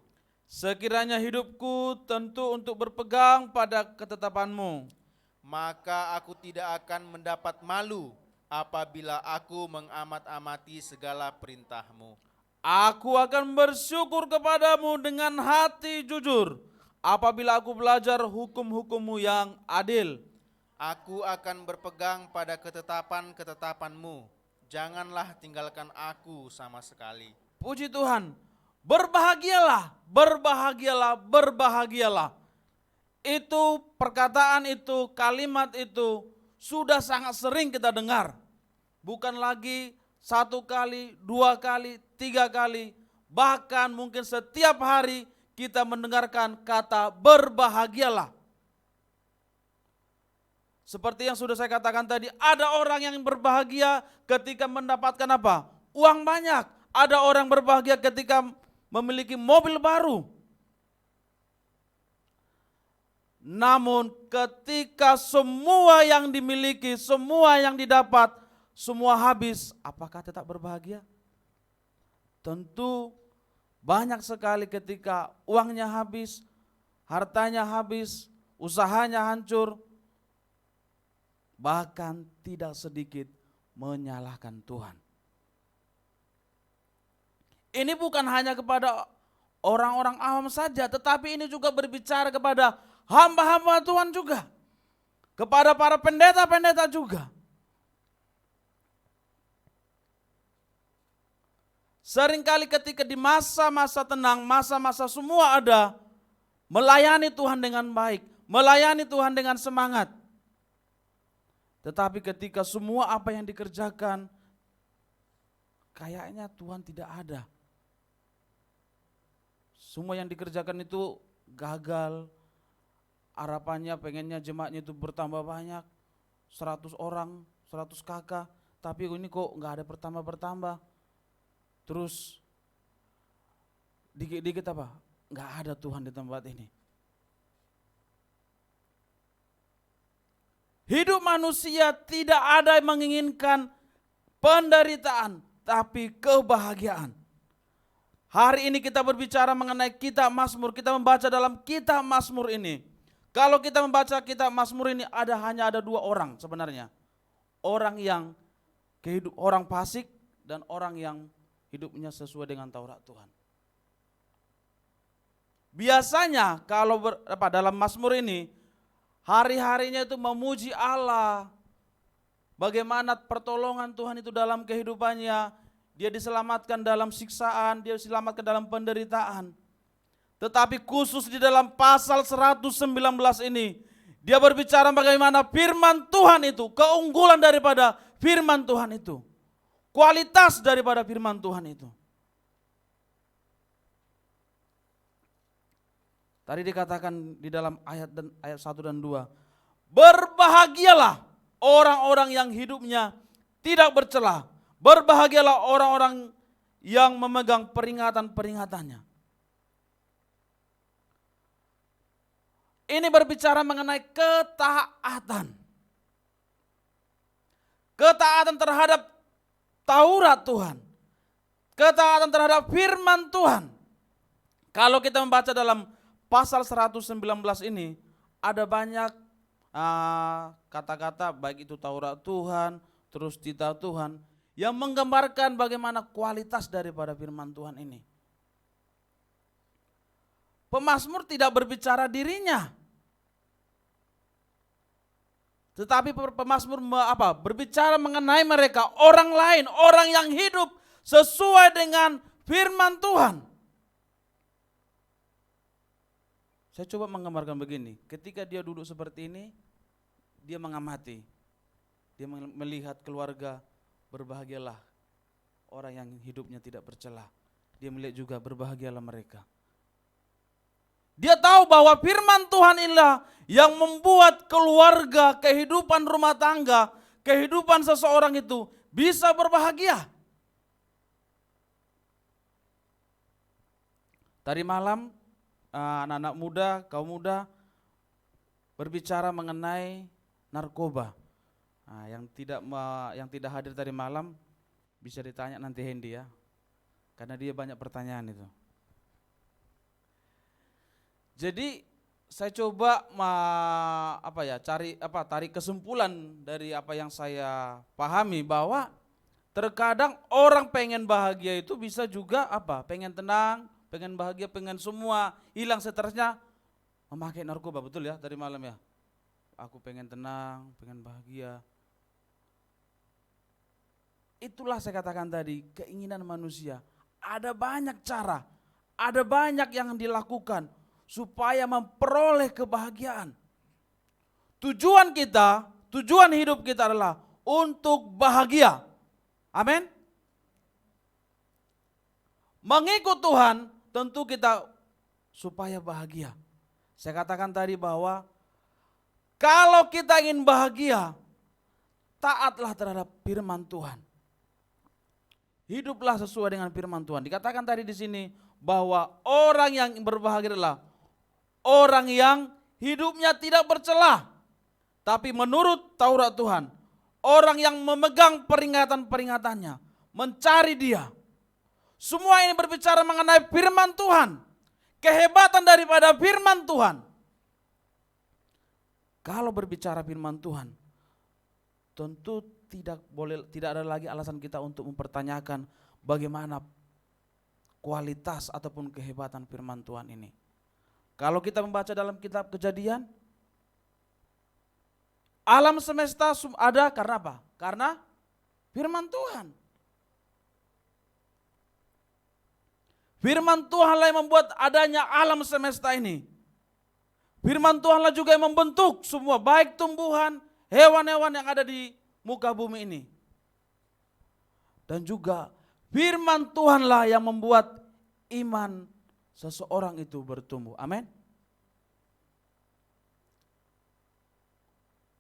Speaker 3: Sekiranya hidupku tentu untuk berpegang pada ketetapanmu.
Speaker 4: Maka aku tidak akan mendapat malu apabila aku mengamat-amati segala perintahmu.
Speaker 3: Aku akan bersyukur kepadamu dengan hati jujur, apabila aku belajar hukum-hukummu yang adil.
Speaker 4: Aku akan berpegang pada ketetapan-ketetapanmu. Janganlah tinggalkan aku sama sekali.
Speaker 3: Puji Tuhan, berbahagialah, berbahagialah, berbahagialah. Itu perkataan itu, kalimat itu sudah sangat sering kita dengar. Bukan lagi 1 kali, 2 kali, 3 kali, bahkan mungkin setiap hari kita mendengarkan kata berbahagialah. Seperti yang sudah saya katakan tadi, ada orang yang berbahagia ketika mendapatkan apa? Uang banyak. Ada orang berbahagia ketika memiliki mobil baru. Namun ketika semua yang dimiliki, semua yang didapat, semua habis, apakah tetap berbahagia? Tentu banyak sekali ketika uangnya habis, hartanya habis, usahanya hancur, bahkan tidak sedikit menyalahkan Tuhan. Ini bukan hanya kepada orang-orang awam saja, tetapi ini juga berbicara kepada hamba-hamba Tuhan juga, kepada para pendeta-pendeta juga. Seringkali ketika di masa-masa tenang, masa-masa semua ada, melayani Tuhan dengan baik, melayani Tuhan dengan semangat. Tetapi ketika semua apa yang dikerjakan, kayaknya Tuhan tidak ada. semua yang dikerjakan itu gagal. Harapannya pengennya jemaatnya itu bertambah banyak, 100 orang, 100 kakak, tapi ini kok nggak ada bertambah. Terus dikit-dikit apa? Nggak ada Tuhan di tempat ini. Hidup manusia tidak ada yang menginginkan penderitaan, tapi kebahagiaan. Hari ini kita berbicara mengenai kitab Mazmur, kita membaca dalam kitab Mazmur ini. Kalau kita membaca kitab Mazmur ini hanya ada 2 orang sebenarnya. Orang yang orang fasik dan orang yang hidupnya sesuai dengan Taurat Tuhan. Biasanya kalau dalam Mazmur ini hari-harinya itu memuji Allah. Bagaimana pertolongan Tuhan itu dalam kehidupannya. Dia diselamatkan dalam siksaan, dia diselamatkan dalam penderitaan. Tetapi khusus di dalam pasal 119 ini, dia berbicara bagaimana firman Tuhan itu, keunggulan daripada firman Tuhan itu, kualitas daripada firman Tuhan itu. Tadi dikatakan di dalam ayat 1 dan 2, berbahagialah orang-orang yang hidupnya tidak bercela, berbahagialah orang-orang yang memegang peringatan-peringatannya. Ini berbicara mengenai ketaatan. Ketaatan terhadap Taurat Tuhan. Ketaatan terhadap firman Tuhan. Kalau kita membaca dalam pasal 119 ini, ada banyak kata-kata baik itu Taurat Tuhan, terus titah Tuhan, yang menggambarkan bagaimana kualitas daripada firman Tuhan ini. Pemazmur tidak berbicara dirinya, tetapi pemazmur berbicara mengenai mereka, orang lain, orang yang hidup sesuai dengan firman Tuhan. Saya coba menggambarkan begini, ketika dia duduk seperti ini, dia mengamati, dia melihat keluarga, berbahagialah orang yang hidupnya tidak bercela. Dia melihat juga berbahagialah mereka. Dia tahu bahwa firman Tuhan inilah yang membuat keluarga, kehidupan rumah tangga, kehidupan seseorang itu bisa berbahagia. Tadi malam anak-anak muda, kaum muda berbicara mengenai narkoba. Nah, yang tidak hadir tadi malam bisa ditanya nanti Hendy ya, karena dia banyak pertanyaan itu. Jadi saya coba tarik kesimpulan dari apa yang saya pahami, bahwa terkadang orang pengen bahagia itu bisa juga pengen tenang, pengen bahagia, pengen semua hilang stresnya, memakai narkoba. Betul ya tadi malam ya? Aku pengen tenang, pengen bahagia. Itulah saya katakan tadi, keinginan manusia. Ada banyak cara, ada banyak yang dilakukan supaya memperoleh kebahagiaan. Tujuan hidup kita adalah untuk bahagia. Amin. Mengikut Tuhan tentu kita supaya bahagia. Saya katakan tadi bahwa kalau kita ingin bahagia, taatlah terhadap firman Tuhan. Hiduplah sesuai dengan firman Tuhan. Dikatakan tadi di sini bahwa orang yang berbahagia adalah orang yang hidupnya tidak bercela, tapi menurut Taurat Tuhan, orang yang memegang peringatan-peringatannya, mencari Dia. Semua ini berbicara mengenai firman Tuhan, kehebatan daripada firman Tuhan. Kalau berbicara firman Tuhan, tentu tidak ada lagi alasan kita untuk mempertanyakan bagaimana kualitas ataupun kehebatan firman Tuhan ini. Kalau kita membaca dalam kitab Kejadian, alam semesta ada karena apa? Karena firman Tuhan. Firman Tuhanlah yang membuat adanya alam semesta ini. Firman Tuhanlah juga yang membentuk semua, baik tumbuhan, hewan-hewan yang ada di muka bumi ini. Dan juga firman Tuhanlah yang membuat iman seseorang itu bertumbuh. Amin.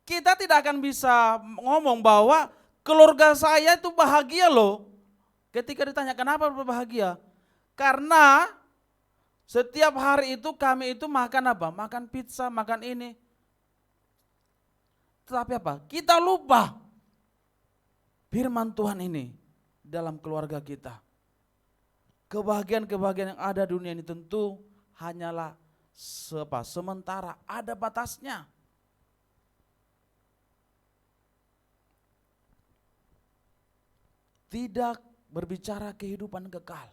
Speaker 3: Kita tidak akan bisa ngomong bahwa keluarga saya itu bahagia loh. Ketika ditanya kenapa bahagia? Karena setiap hari itu kami itu makan apa? Makan pizza, makan ini. Tetapi apa? Kita lupa firman Tuhan ini dalam keluarga kita. Kebahagiaan-kebahagiaan yang ada di dunia ini tentu hanyalah sementara, ada batasnya. Tidak berbicara kehidupan kekal.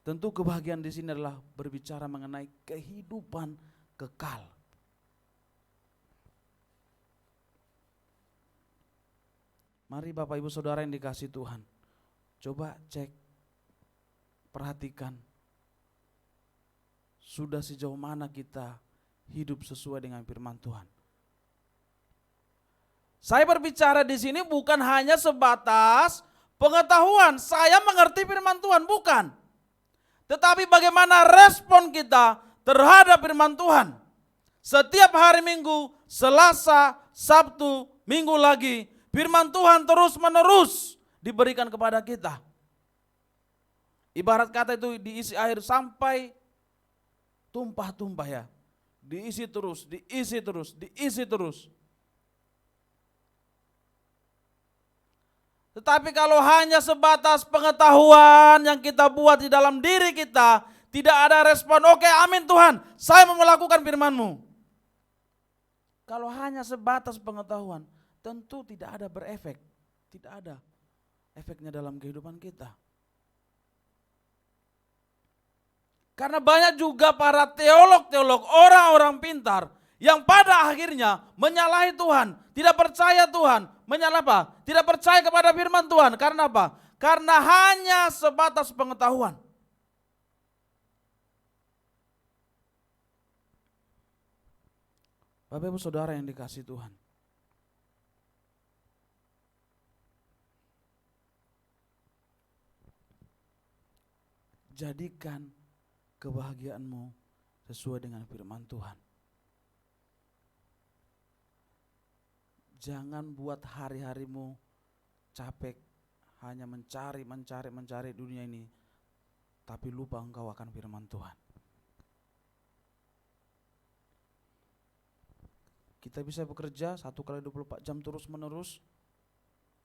Speaker 3: Tentu kebahagiaan di sini adalah berbicara mengenai kehidupan kekal. Mari Bapak Ibu Saudara yang dikasihi Tuhan, coba cek, perhatikan, sudah sejauh mana kita hidup sesuai dengan firman Tuhan. Saya berbicara di sini bukan hanya sebatas pengetahuan, saya mengerti firman Tuhan, bukan. Tetapi bagaimana respon kita terhadap firman Tuhan. Setiap hari Minggu, Selasa, Sabtu, Minggu lagi, firman Tuhan terus menerus diberikan kepada kita. Ibarat kata itu diisi air sampai tumpah-tumpah ya. Diisi terus, diisi terus, diisi terus. Tetapi kalau hanya sebatas pengetahuan yang kita buat di dalam diri kita, tidak ada respon, oke amin Tuhan, saya mau melakukan firman-Mu. Kalau hanya sebatas pengetahuan, tentu tidak ada berefek, tidak ada efeknya dalam kehidupan kita. Karena banyak juga para teolog-teolog, orang-orang pintar, yang pada akhirnya menyalahi Tuhan, tidak percaya Tuhan, menyalahi apa? Tidak percaya kepada firman Tuhan. Karena apa? Karena hanya sebatas pengetahuan. Bapak Ibu Saudara yang dikasihi Tuhan, jadikan kebahagiaanmu sesuai dengan firman Tuhan. Jangan buat hari-harimu capek hanya mencari dunia ini, tapi lupa engkau akan firman Tuhan. Kita bisa bekerja 1 kali 24 jam terus menerus.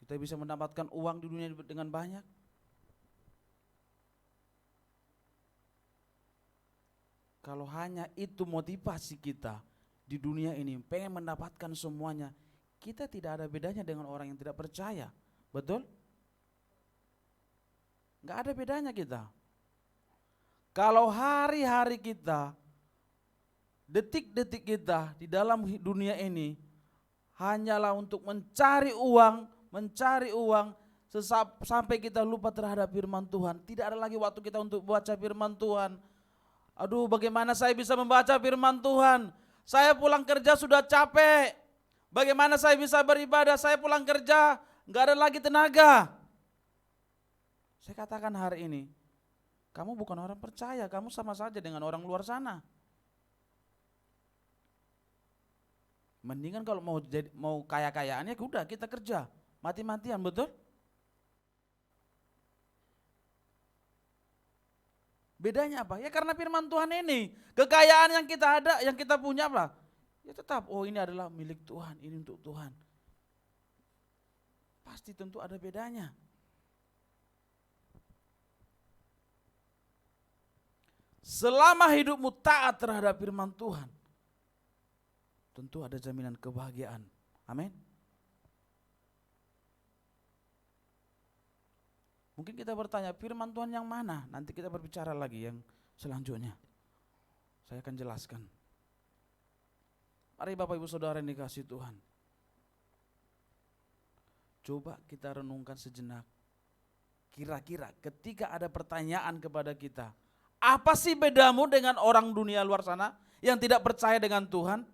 Speaker 3: Kita bisa mendapatkan uang di dunia dengan banyak. Kalau hanya itu motivasi kita di dunia ini, pengen mendapatkan semuanya, kita tidak ada bedanya dengan orang yang tidak percaya. Betul? Gak ada bedanya kita. Kalau hari-hari kita, detik-detik kita di dalam dunia ini hanyalah untuk mencari uang sampai kita lupa terhadap firman Tuhan. Tidak ada lagi waktu kita untuk baca firman Tuhan. Aduh, bagaimana saya bisa membaca firman Tuhan? Saya pulang kerja sudah capek. Bagaimana saya bisa beribadah? Saya pulang kerja, gak ada lagi tenaga. Saya katakan hari ini, kamu bukan orang percaya, kamu sama saja dengan orang luar sana. Mendingan kalau mau kaya-kayaannya, udah kita kerja, mati-matian, betul? Bedanya apa? Ya karena firman Tuhan ini, kekayaan yang kita ada, yang kita punya apa? Ya tetap, oh ini adalah milik Tuhan, ini untuk Tuhan. Pasti tentu ada bedanya. Selama hidupmu taat terhadap firman Tuhan, tentu ada jaminan kebahagiaan. Amin. Mungkin kita bertanya, firman Tuhan yang mana? Nanti kita berbicara lagi yang selanjutnya. Saya akan jelaskan. Mari Bapak Ibu Saudara yang dikasihi Tuhan, coba kita renungkan sejenak. Kira-kira ketika ada pertanyaan kepada kita, apa sih bedamu dengan orang dunia luar sana yang tidak percaya dengan Tuhan?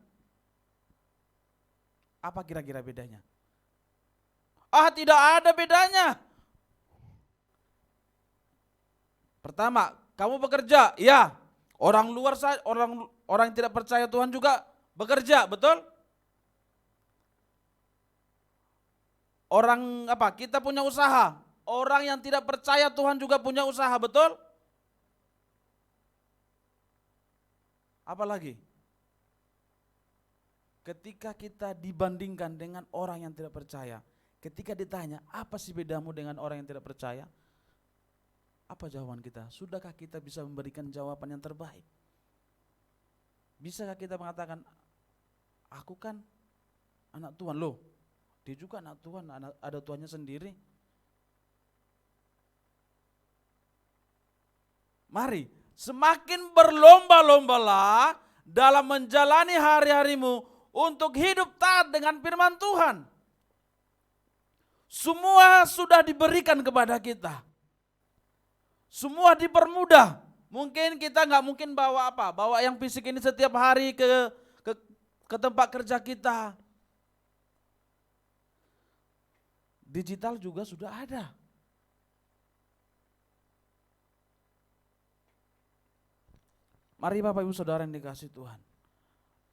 Speaker 3: Apa kira-kira bedanya? Tidak ada bedanya. Pertama, kamu bekerja, ya. Orang luar orang yang tidak percaya Tuhan juga bekerja, betul? Orang kita punya usaha. Orang yang tidak percaya Tuhan juga punya usaha, betul? Apalagi? Ketika kita dibandingkan dengan orang yang tidak percaya, ketika ditanya, apa sih bedamu dengan orang yang tidak percaya? Apa jawaban kita? Sudahkah kita bisa memberikan jawaban yang terbaik? Bisakah kita mengatakan, aku kan anak Tuhan, loh dia juga anak Tuhan, ada Tuhannya sendiri. Mari, semakin berlomba-lombalah dalam menjalani hari-harimu untuk hidup taat dengan firman Tuhan. Semua sudah diberikan kepada kita. Semua dipermudah. Mungkin kita nggak mungkin bawa yang fisik ini setiap hari ke tempat kerja kita. Digital juga sudah ada. Mari Bapak Ibu Saudara yang dikasihi Tuhan.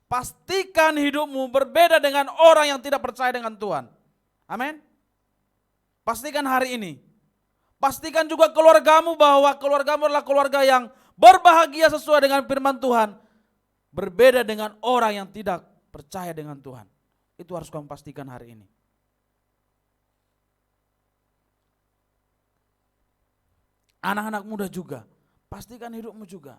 Speaker 3: Pastikan hidupmu berbeda dengan orang yang tidak percaya dengan Tuhan. Amin. Pastikan hari ini. Pastikan juga keluargamu bahwa keluargamu adalah keluarga yang berbahagia sesuai dengan firman Tuhan. Berbeda dengan orang yang tidak percaya dengan Tuhan. Itu harus kamu pastikan hari ini. Anak-anak muda juga, pastikan hidupmu juga.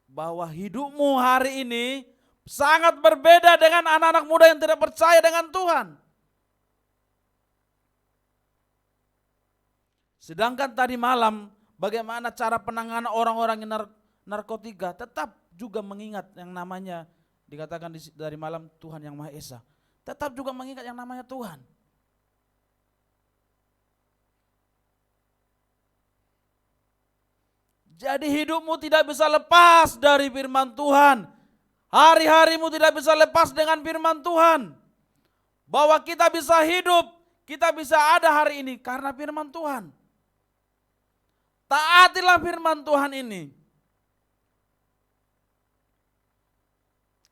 Speaker 3: Bahwa hidupmu hari ini sangat berbeda dengan anak-anak muda yang tidak percaya dengan Tuhan. Sedangkan tadi malam bagaimana cara penanganan orang-orang yang narkotika, tetap juga mengingat yang namanya dikatakan dari malam Tuhan yang Maha Esa. Tetap juga mengingat yang namanya Tuhan. Jadi hidupmu tidak bisa lepas dari firman Tuhan. Hari-harimu tidak bisa lepas dengan firman Tuhan. Bahwa kita bisa hidup, kita bisa ada hari ini karena firman Tuhan. Taatilah firman Tuhan ini.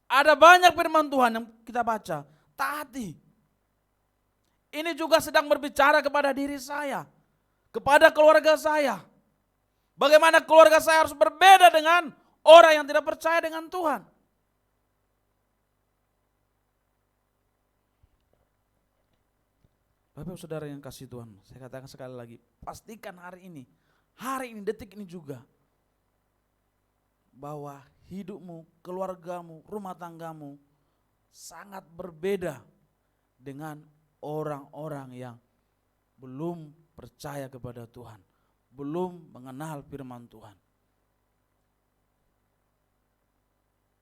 Speaker 3: Ada banyak firman Tuhan yang kita baca, taati. Ini juga sedang berbicara kepada diri saya, kepada keluarga saya. Bagaimana keluarga saya harus berbeda dengan orang yang tidak percaya dengan Tuhan. Bapak Saudara yang kasih Tuhan, saya katakan sekali lagi, pastikan hari ini, detik ini juga, bahwa hidupmu, keluargamu, rumah tanggamu sangat berbeda dengan orang-orang yang belum percaya kepada Tuhan, belum mengenal firman Tuhan.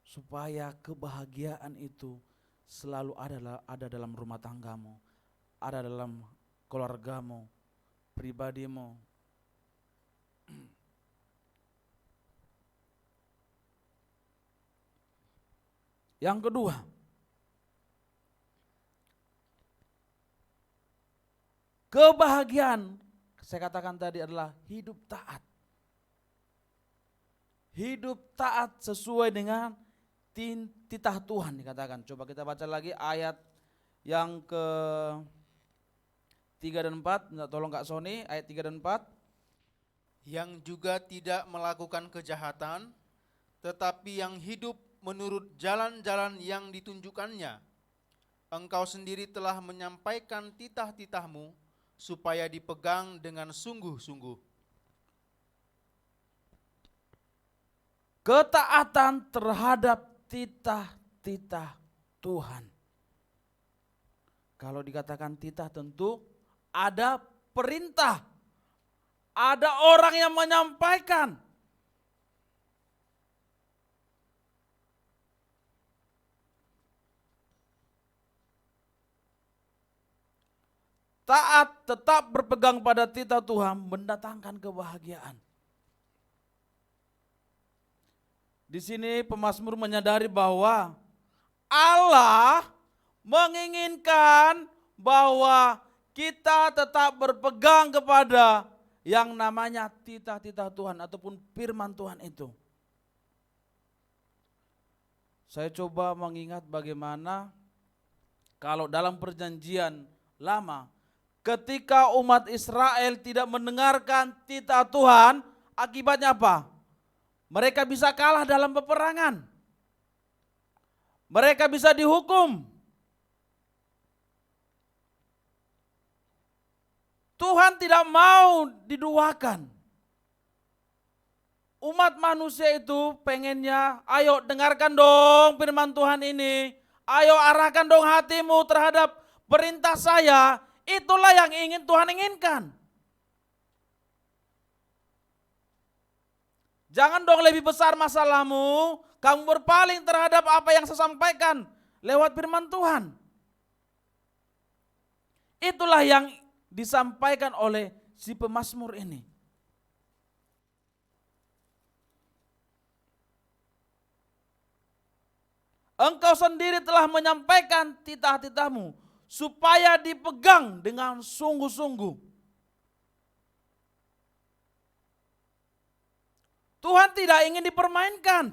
Speaker 3: Supaya kebahagiaan itu selalu ada dalam rumah tanggamu, ada dalam keluargamu, pribadimu. Yang kedua, kebahagiaan, saya katakan tadi adalah hidup taat. Hidup taat sesuai dengan titah Tuhan dikatakan. Coba kita baca lagi ayat yang ke 3 dan 4, tolong Kak Sony, ayat 3 dan 4.
Speaker 4: Yang juga tidak melakukan kejahatan, tetapi yang hidup menurut jalan-jalan yang ditunjukkannya. Engkau sendiri telah menyampaikan titah-titahmu supaya dipegang dengan sungguh-sungguh.
Speaker 3: Ketaatan terhadap titah-titah Tuhan. Kalau dikatakan titah tentu ada perintah, ada orang yang menyampaikan. Taat tetap berpegang pada titah Tuhan mendatangkan kebahagiaan. Di sini pemazmur menyadari bahwa Allah menginginkan bahwa kita tetap berpegang kepada yang namanya titah-titah Tuhan ataupun firman Tuhan itu. Saya coba mengingat bagaimana kalau dalam perjanjian lama, ketika umat Israel tidak mendengarkan titah Tuhan, akibatnya apa? Mereka bisa kalah dalam peperangan. Mereka bisa dihukum. Tuhan tidak mau diduakan. Umat manusia itu pengennya, ayo dengarkan dong firman Tuhan ini. Ayo arahkan dong hatimu terhadap perintah saya. Itulah yang ingin Tuhan inginkan. Jangan dong lebih besar masalahmu, kamu berpaling terhadap apa yang saya sampaikan lewat firman Tuhan. Itulah yang disampaikan oleh si pemazmur ini. Engkau sendiri telah menyampaikan titah-titahmu supaya dipegang dengan sungguh-sungguh. Tuhan tidak ingin dipermainkan.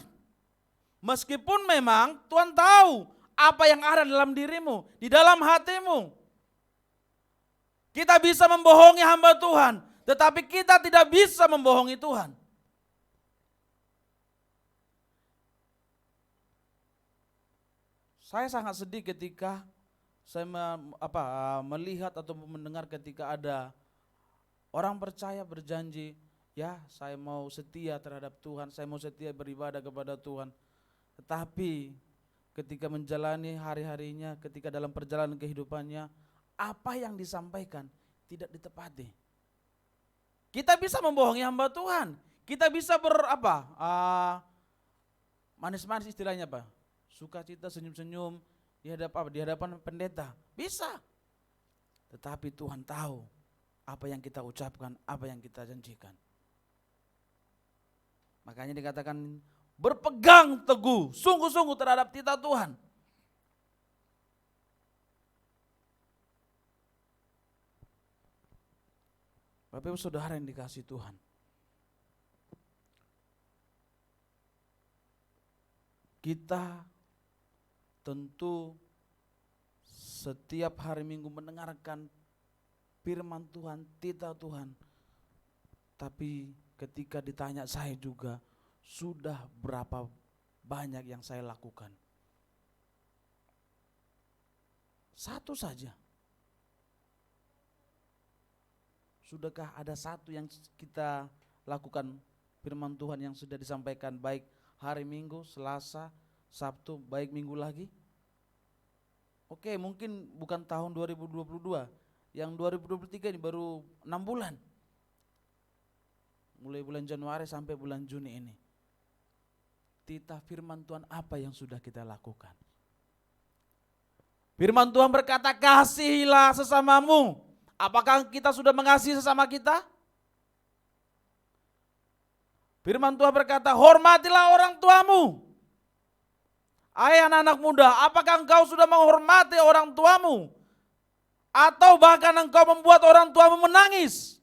Speaker 3: Meskipun memang Tuhan tahu apa yang ada dalam dirimu, di dalam hatimu. Kita bisa membohongi hamba Tuhan, tetapi kita tidak bisa membohongi Tuhan. Saya sangat sedih ketika saya melihat atau mendengar ketika ada orang percaya berjanji, ya saya mau setia terhadap Tuhan, saya mau setia beribadah kepada Tuhan. Tetapi ketika menjalani hari-harinya, ketika dalam perjalanan kehidupannya, apa yang disampaikan tidak ditepati. Kita bisa membohongi hamba Tuhan, kita bisa manis-manis istilahnya apa? Sukacita, senyum-senyum di hadapan pendeta. Bisa. Tetapi Tuhan tahu apa yang kita ucapkan, apa yang kita janjikan. Makanya dikatakan berpegang teguh, sungguh-sungguh terhadap titah Tuhan. Bapak Ibu Saudara yang dikasihi Tuhan. Kita tentu setiap hari Minggu mendengarkan firman Tuhan, titah Tuhan. Tapi ketika ditanya saya juga, sudah berapa banyak yang saya lakukan? Satu saja. Sudahkah ada satu yang kita lakukan firman Tuhan yang sudah disampaikan baik hari Minggu, Selasa, Sabtu, baik minggu lagi? Oke, mungkin bukan tahun 2022, yang 2023 ini baru 6 bulan. Mulai bulan Januari sampai bulan Juni ini. Titah firman Tuhan apa yang sudah kita lakukan? Firman Tuhan berkata, kasihilah sesamamu. Apakah kita sudah mengasihi sesama kita? Firman Tuhan berkata, hormatilah orang tuamu. Hai anak-anak muda, apakah engkau sudah menghormati orang tuamu? Atau bahkan engkau membuat orang tuamu menangis?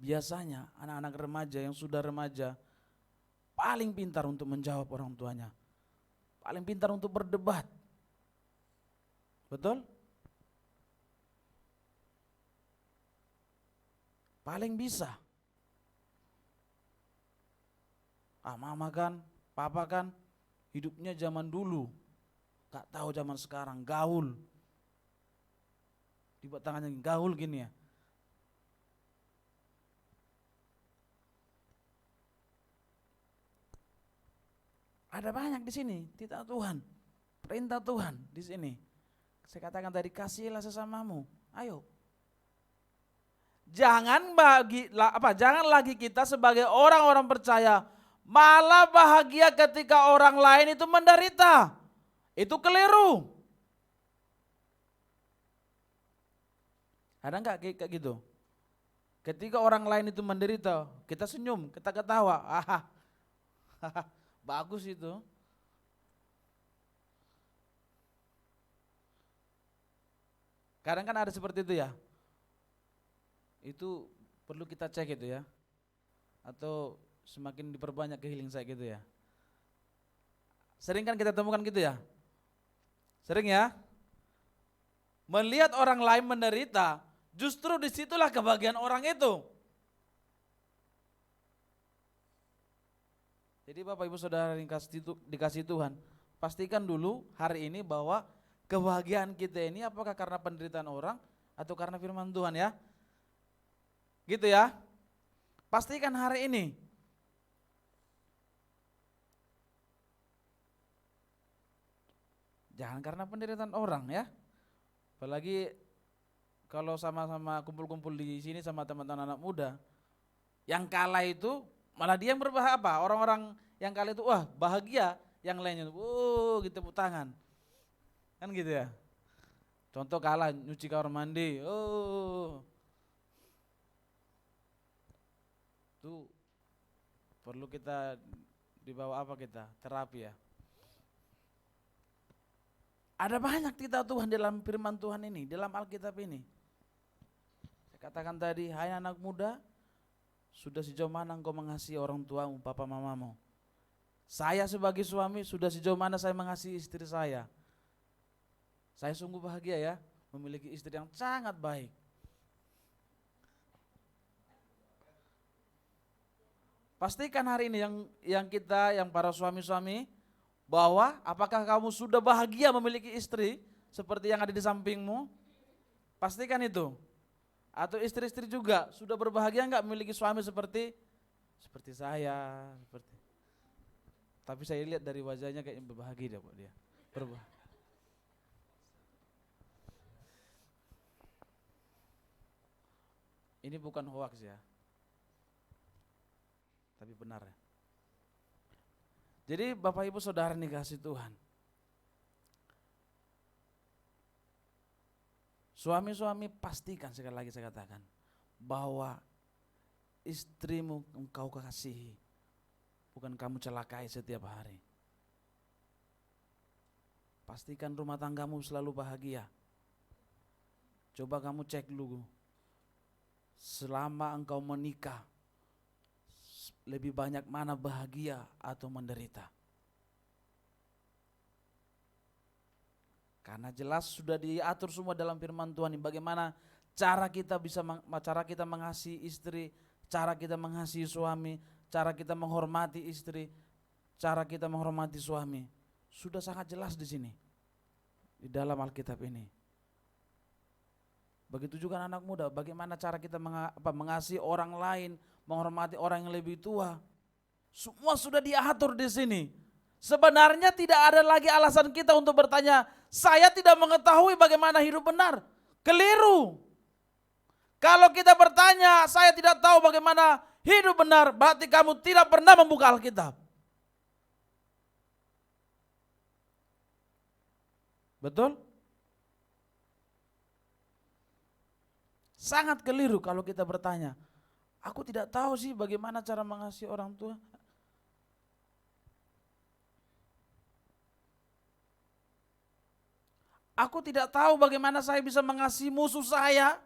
Speaker 3: Biasanya anak-anak remaja yang sudah remaja paling pintar untuk menjawab orang tuanya. Paling pintar untuk berdebat. Betul? Paling bisa. Mama kan, papa kan hidupnya zaman dulu. Gak tahu zaman sekarang, gaul. Tiba tangannya gaul gini ya. Ada banyak di sini, titah Tuhan, perintah Tuhan di sini. Saya katakan tadi, kasihilah sesamamu. Ayo. Jangan lagi kita sebagai orang-orang percaya malah bahagia ketika orang lain itu menderita. Itu keliru. Ada enggak kayak gitu? Ketika orang lain itu menderita, kita senyum, kita ketawa. Bagus itu. Kadang kan ada seperti itu ya. Itu perlu kita cek itu ya. Atau semakin diperbanyak ke healing saya gitu ya. Sering kan kita temukan gitu ya. Sering ya. Melihat orang lain menderita, justru disitulah kebahagiaan orang itu. Jadi Bapak Ibu Saudara yang dikasih Tuhan, pastikan dulu hari ini bahwa kebahagiaan kita ini apakah karena penderitaan orang atau karena firman Tuhan ya. Gitu ya. Pastikan hari ini. Jangan karena penderitaan orang ya. Apalagi kalau sama-sama kumpul-kumpul di sini sama teman-teman anak muda, yang kalah itu malah dia yang berbahagia apa? Orang-orang yang kalah itu wah bahagia, yang lainnya gitu tepuk tangan. Kan gitu ya. Contoh kalah nyuci kamar mandi. Itu perlu kita dibawa apa kita? Terapi ya. Ada banyak cerita Tuhan dalam firman Tuhan ini, dalam Alkitab ini. Saya katakan tadi, hai anak muda, sudah sejauh mana engkau mengasihi orang tuamu, papa mamamu. Saya sebagai suami, sudah sejauh mana saya mengasihi istri saya. Saya sungguh bahagia ya, memiliki istri yang sangat baik. Pastikan hari ini yang para suami-suami, bahwa apakah kamu sudah bahagia memiliki istri seperti yang ada di sampingmu? Pastikan itu. Atau istri-istri juga sudah berbahagia enggak memiliki suami seperti saya, Tapi saya lihat dari wajahnya kayaknya berbahagia dia. Ini bukan hoax ya. Tapi benar ya. Jadi Bapak Ibu Saudara dikasih Tuhan, suami-suami pastikan sekali lagi saya katakan, bahwa istrimu engkau kasihi, bukan kamu celakai setiap hari. Pastikan rumah tanggamu selalu bahagia. Coba kamu cek dulu, selama engkau menikah, lebih banyak mana bahagia atau menderita? Karena jelas sudah diatur semua dalam firman Tuhan ini, bagaimana cara kita mengasihi istri, cara kita mengasihi suami, cara kita menghormati istri, cara kita menghormati suami. Sudah sangat jelas di sini, di dalam Alkitab ini. Begitu juga anak muda, bagaimana cara kita mengasihi orang lain, menghormati orang yang lebih tua. Semua sudah diatur di sini. Sebenarnya tidak ada lagi alasan kita untuk bertanya, saya tidak mengetahui bagaimana hidup benar. Keliru. Kalau kita bertanya, saya tidak tahu bagaimana hidup benar, berarti kamu tidak pernah membuka Alkitab. Betul? Sangat keliru kalau kita bertanya, aku tidak tahu sih bagaimana cara mengasihi orang tua. Aku tidak tahu bagaimana saya bisa mengasihi musuh saya.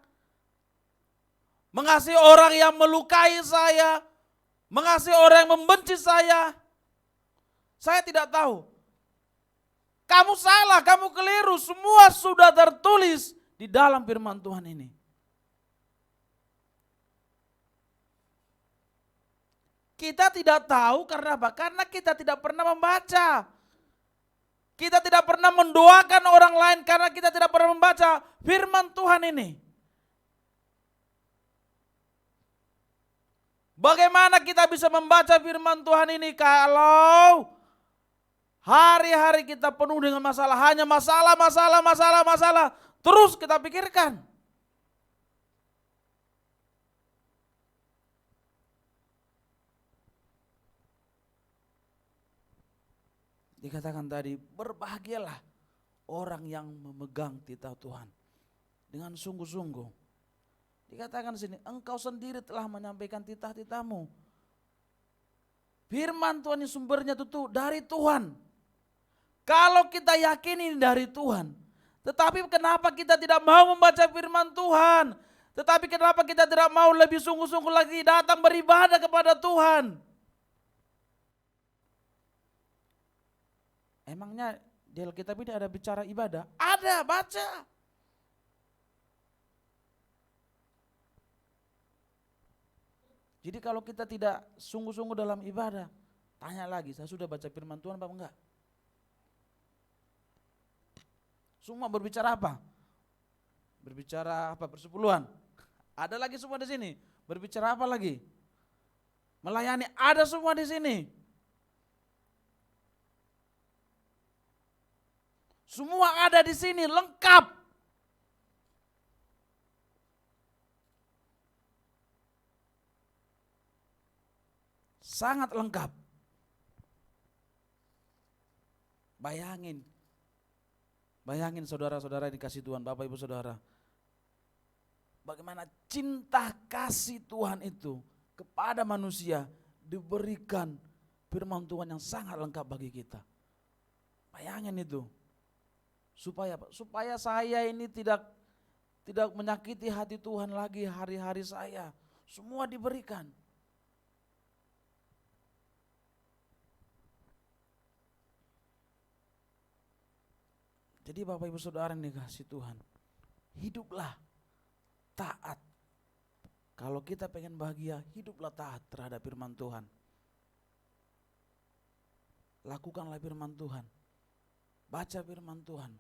Speaker 3: Mengasihi orang yang melukai saya. Mengasihi orang yang membenci saya. Saya tidak tahu. Kamu salah, kamu keliru. Semua sudah tertulis di dalam firman Tuhan ini. Kita tidak tahu karena apa? Karena kita tidak pernah membaca. Kita tidak pernah mendoakan orang lain karena kita tidak pernah membaca firman Tuhan ini. Bagaimana kita bisa membaca firman Tuhan ini kalau hari-hari kita penuh dengan masalah, hanya masalah, terus kita pikirkan. Dikatakan tadi, berbahagialah orang yang memegang titah Tuhan dengan sungguh-sungguh. Dikatakan di sini, engkau sendiri telah menyampaikan titah-titahmu. Firman Tuhan ini sumbernya itu dari Tuhan. Kalau kita yakini dari Tuhan, Tetapi kenapa kita tidak mau membaca firman Tuhan? Tetapi kenapa kita tidak mau lebih sungguh-sungguh lagi datang beribadah kepada Tuhan? Emangnya di Alkitab ini ada bicara ibadah? Ada, baca. Jadi kalau kita tidak sungguh-sungguh dalam ibadah, tanya lagi, saya sudah baca firman Tuhan apa enggak? Semua berbicara apa? Berbicara apa? Persepuluhan. Ada lagi semua di sini. Berbicara apa lagi? Melayani, ada semua di sini. Semua ada di sini, lengkap. Sangat lengkap. Bayangin saudara-saudara dikasih Tuhan, Bapak Ibu Saudara. Bagaimana cinta kasih Tuhan itu kepada manusia diberikan firman Tuhan yang sangat lengkap bagi kita. Bayangin itu. Supaya saya ini tidak menyakiti hati Tuhan lagi hari-hari saya. Semua diberikan. Jadi Bapak Ibu Saudara yang dikasih Tuhan, hiduplah taat. Kalau kita pengen bahagia, hiduplah taat terhadap firman Tuhan. Lakukanlah firman Tuhan. Baca firman Tuhan.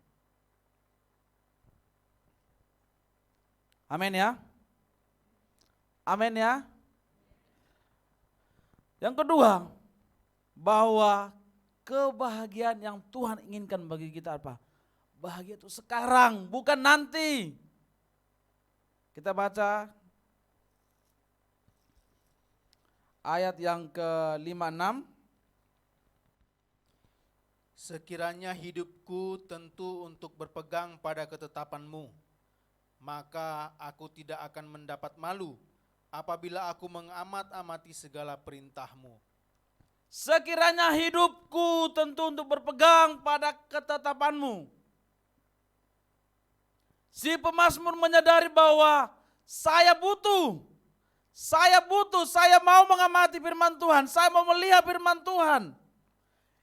Speaker 3: Amin ya. Amin ya. Yang kedua, bahwa kebahagiaan yang Tuhan inginkan bagi kita apa? Bahagia itu sekarang, bukan nanti. Kita baca ayat yang ke-56.
Speaker 4: Sekiranya hidupku tentu untuk berpegang pada ketetapan-Mu, maka aku tidak akan mendapat malu apabila aku mengamat-amati segala perintah-Mu.
Speaker 3: Sekiranya hidupku tentu untuk berpegang pada ketetapan-Mu. Si pemazmur menyadari bahwa saya butuh, saya mau mengamati firman Tuhan, saya mau melihat firman Tuhan.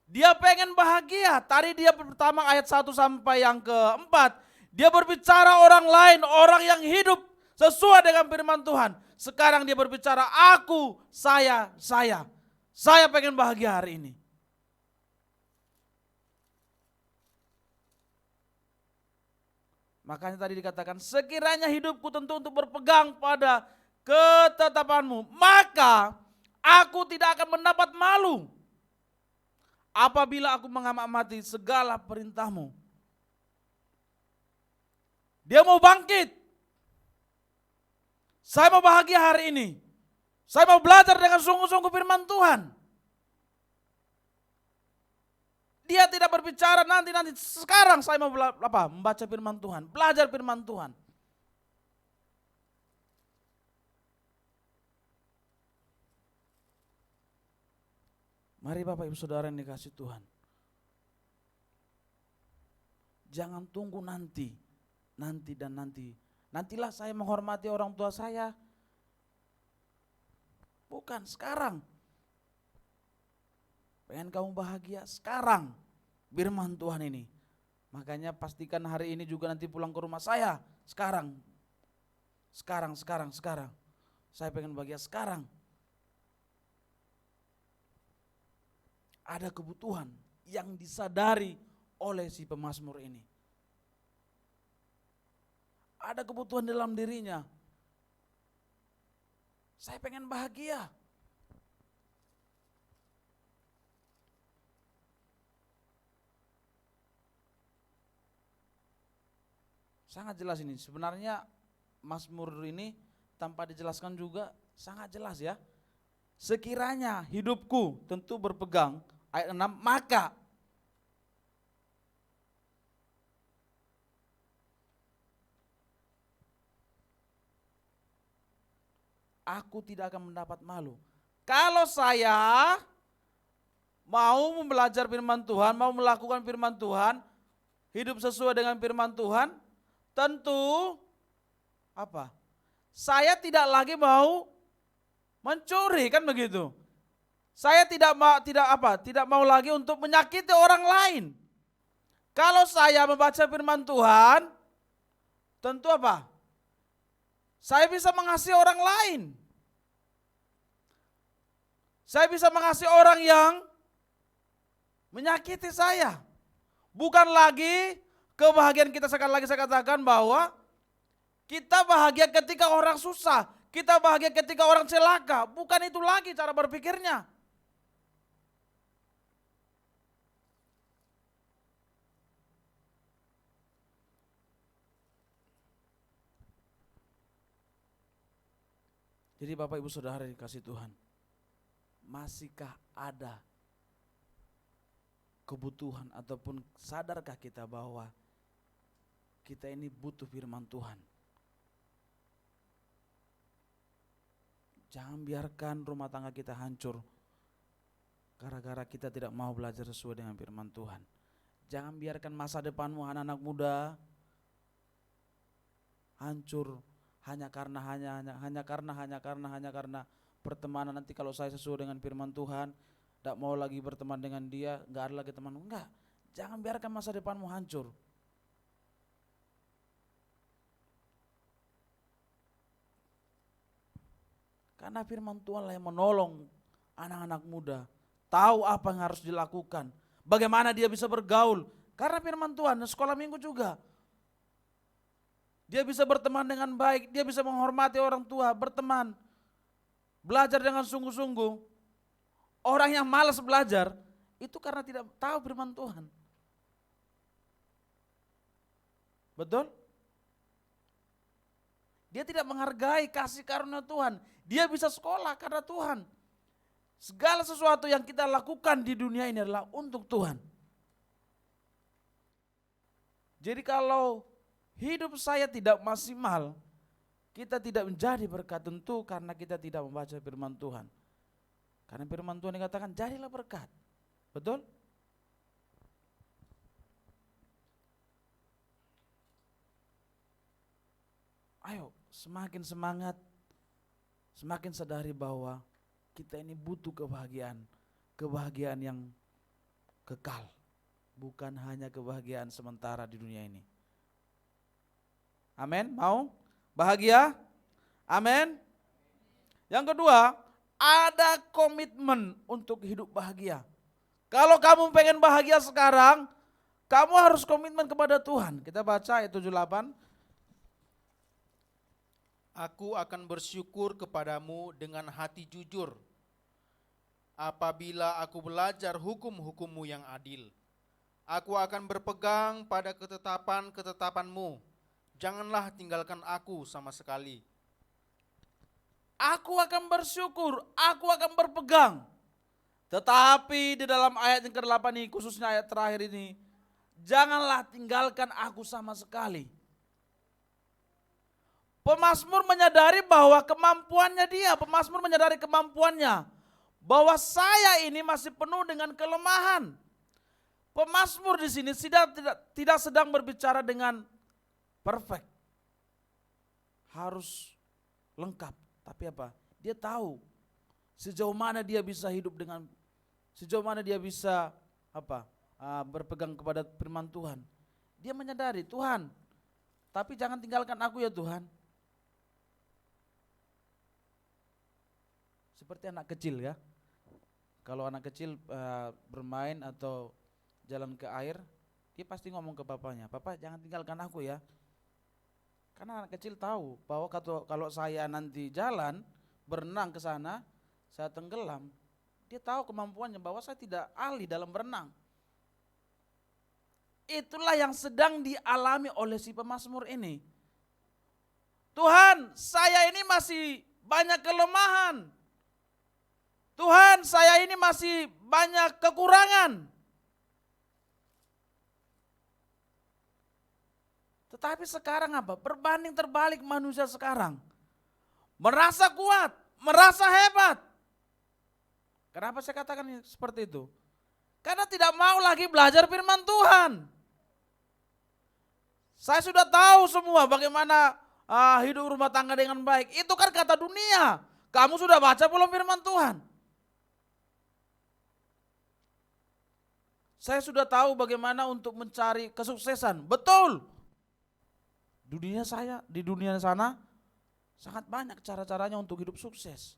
Speaker 3: Dia pengen bahagia. Tadi dia pertama ayat 1 sampai yang keempat, dia berbicara orang lain, orang yang hidup sesuai dengan firman Tuhan. Sekarang dia berbicara aku, saya pengen bahagia hari ini. Makanya tadi dikatakan, sekiranya hidupku tentu untuk berpegang pada ketetapan-Mu, maka aku tidak akan mendapat malu apabila aku mengamati segala perintah-Mu. Dia mau bangkit. Saya mau bahagia hari ini. Saya mau belajar dengan sungguh-sungguh firman Tuhan. Dia tidak berbicara nanti. Sekarang saya mau membaca firman Tuhan, belajar firman Tuhan. Mari Bapak Ibu Saudara yang dikasih Tuhan. Jangan tunggu nanti. Nantilah saya menghormati orang tua saya. Bukan, sekarang. Pengen kamu bahagia sekarang, firman Tuhan ini. Makanya pastikan hari ini juga nanti pulang ke rumah saya. Sekarang. Saya pengen bahagia sekarang. Ada kebutuhan yang disadari oleh si pemazmur ini. Ada kebutuhan dalam dirinya. Saya pengen bahagia. Sangat jelas ini. Sebenarnya Mazmur ini tanpa dijelaskan juga sangat jelas ya. Sekiranya hidupku tentu berpegang, ayat 6, maka aku tidak akan mendapat malu. Kalau saya mau belajar firman Tuhan, mau melakukan firman Tuhan, hidup sesuai dengan firman Tuhan, tentu apa? Saya tidak lagi mau mencuri, kan begitu. Saya tidak mau lagi untuk menyakiti orang lain. Kalau saya membaca firman Tuhan, tentu apa? Saya bisa mengasihi orang lain. Saya bisa mengasihi orang yang menyakiti saya. Bukan lagi kebahagiaan kita, sekali lagi saya katakan bahwa kita bahagia ketika orang susah, kita bahagia ketika orang celaka. Bukan itu lagi cara berpikirnya. Jadi Bapak Ibu Saudara dikasih Tuhan, masihkah ada kebutuhan ataupun sadarkah kita bahwa kita ini butuh firman Tuhan? Jangan biarkan rumah tangga kita hancur gara-gara kita tidak mau belajar sesuai dengan firman Tuhan. Jangan biarkan masa depanmu anak-anak muda hancur hanya karena pertemanan. Nanti kalau saya sesuai dengan firman Tuhan, tidak mau lagi berteman dengan dia, enggak ada lagi teman. Enggak, jangan biarkan masa depanmu hancur. Karena firman Tuhan lah yang menolong anak-anak muda tahu apa yang harus dilakukan, bagaimana dia bisa bergaul. Karena firman Tuhan, sekolah minggu juga, dia bisa berteman dengan baik, dia bisa menghormati orang tua, berteman, belajar dengan sungguh-sungguh. Orang yang malas belajar itu karena tidak tahu firman Tuhan. Betul? Dia tidak menghargai kasih karunia Tuhan. Dia bisa sekolah karena Tuhan. Segala sesuatu yang kita lakukan di dunia ini adalah untuk Tuhan. Jadi kalau hidup saya tidak maksimal, kita tidak menjadi berkat, tentu karena kita tidak membaca firman Tuhan. Karena firman Tuhan dikatakan jadilah berkat. Betul? Ayo semakin semangat, semakin sadari bahwa kita ini butuh kebahagiaan. Kebahagiaan yang kekal, bukan hanya kebahagiaan sementara di dunia ini. Amin, mau? Bahagia? Amin. Yang kedua, ada komitmen untuk hidup bahagia. Kalau kamu pengen bahagia sekarang, kamu harus komitmen kepada Tuhan. Kita baca ayat 78.
Speaker 4: Aku akan bersyukur kepadamu dengan hati jujur, apabila aku belajar hukum-hukum-Mu yang adil. Aku akan berpegang pada ketetapan-ketetapan-Mu. Janganlah tinggalkan aku sama sekali.
Speaker 3: Aku akan bersyukur, aku akan berpegang. Tetapi di dalam ayat yang ke-8 ini, khususnya ayat terakhir ini, janganlah tinggalkan aku sama sekali. Pemazmur menyadari bahwa kemampuannya dia, pemazmur menyadari kemampuannya, bahwa saya ini masih penuh dengan kelemahan. Pemazmur di sini tidak sedang berbicara dengan perfect, harus lengkap. Tapi apa? Dia tahu sejauh mana dia bisa hidup dengan, sejauh mana dia bisa berpegang kepada firman Tuhan. Dia menyadari, Tuhan, tapi jangan tinggalkan aku ya Tuhan. Seperti anak kecil ya. Kalau anak kecil bermain atau jalan ke air, dia pasti ngomong ke papanya, "Papa, jangan tinggalkan aku ya." Karena anak kecil tahu bahwa kalau saya nanti jalan, berenang ke sana, saya tenggelam. Dia tahu kemampuannya bahwa saya tidak ahli dalam berenang. Itulah yang sedang dialami oleh si pemazmur ini. Tuhan, saya ini masih banyak kelemahan. Tuhan, saya ini masih banyak kekurangan. Tetapi sekarang apa? Berbanding terbalik manusia sekarang. Merasa kuat, merasa hebat. Kenapa saya katakan seperti itu? Karena tidak mau lagi belajar firman Tuhan. Saya sudah tahu semua bagaimana hidup rumah tangga dengan baik. Itu kan kata dunia. Kamu sudah baca belum firman Tuhan? Saya sudah tahu bagaimana untuk mencari kesuksesan. Betul. Di dunia sana sangat banyak cara-caranya untuk hidup sukses,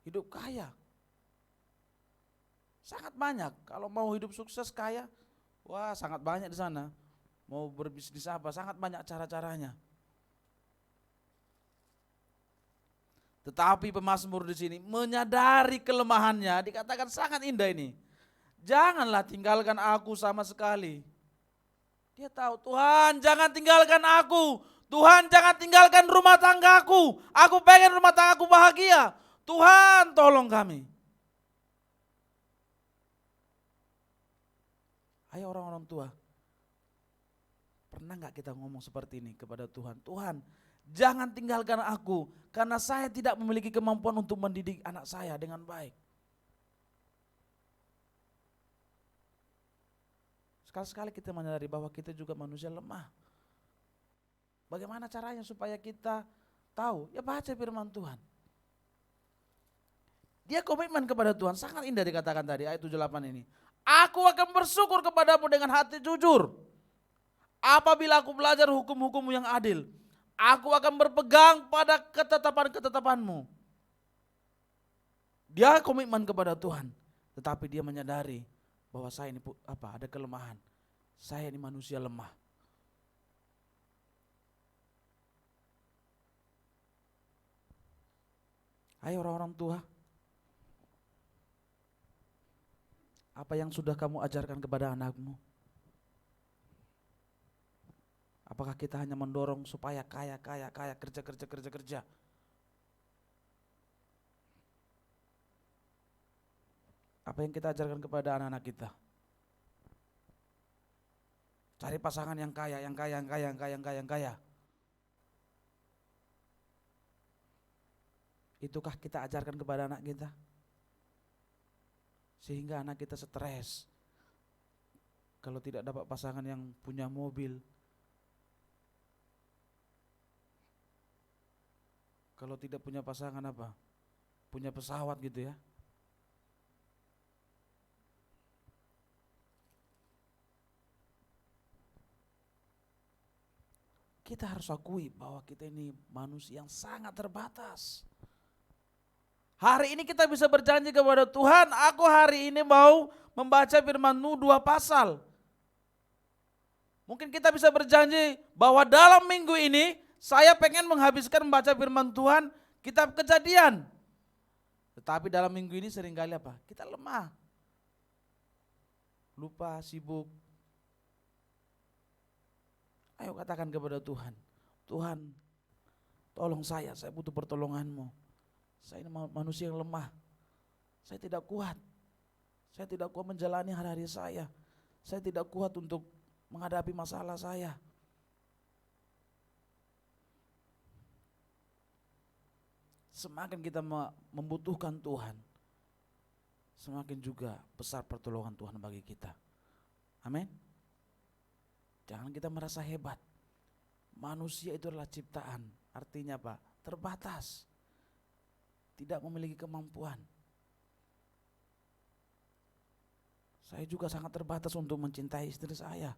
Speaker 3: hidup kaya. Sangat banyak. Kalau mau hidup sukses kaya, wah sangat banyak di sana. Mau berbisnis apa, sangat banyak cara-caranya. Tetapi pemazmur di sini menyadari kelemahannya, dikatakan sangat indah ini. Janganlah tinggalkan aku sama sekali. Dia tahu, Tuhan jangan tinggalkan aku. Tuhan jangan tinggalkan rumah tanggaku. Aku pengen rumah tanggaku bahagia. Tuhan tolong kami. Ayo orang-orang tua, pernah gak kita ngomong seperti ini kepada Tuhan? Tuhan jangan tinggalkan aku karena saya tidak memiliki kemampuan untuk mendidik anak saya dengan baik. Sekali-sekali kita menyadari bahwa kita juga manusia lemah. Bagaimana caranya supaya kita tahu? Ya baca firman Tuhan. Dia komitmen kepada Tuhan, sangat indah dikatakan tadi ayat 78 ini. Aku akan bersyukur kepadamu dengan hati jujur. Apabila aku belajar hukum-hukummu yang adil. Aku akan berpegang pada ketetapan-ketetapanmu. Dia komitmen kepada Tuhan. Tetapi dia menyadari bahwa saya ini ada kelemahan. Saya ini manusia lemah. Ayo orang-orang tua, apa yang sudah kamu ajarkan kepada anakmu? Apakah kita hanya mendorong supaya kaya, kerja? Apa yang kita ajarkan kepada anak-anak kita? Cari pasangan yang kaya. Itukah kita ajarkan kepada anak kita? Sehingga anak kita stres. Kalau tidak dapat pasangan yang punya mobil. Kalau tidak punya pasangan punya pesawat gitu ya. Kita harus akui bahwa kita ini manusia yang sangat terbatas. Hari ini kita bisa berjanji kepada Tuhan, aku hari ini mau membaca firman-Mu 2 pasal. Mungkin kita bisa berjanji bahwa dalam minggu ini saya pengen menghabiskan membaca firman Tuhan, kitab Kejadian. Tetapi dalam minggu ini seringkali kita lemah. Lupa, sibuk. Ayo katakan kepada Tuhan, Tuhan tolong saya butuh pertolongan-Mu. Saya ini manusia yang lemah. Saya tidak kuat. Saya tidak kuat menjalani hari-hari saya. Saya tidak kuat untuk menghadapi masalah saya. Semakin kita membutuhkan Tuhan, semakin juga besar pertolongan Tuhan bagi kita. Amin. Jangan kita merasa hebat. Manusia itu adalah ciptaan. Artinya terbatas. Tidak memiliki kemampuan. Saya juga sangat terbatas untuk mencintai istri saya.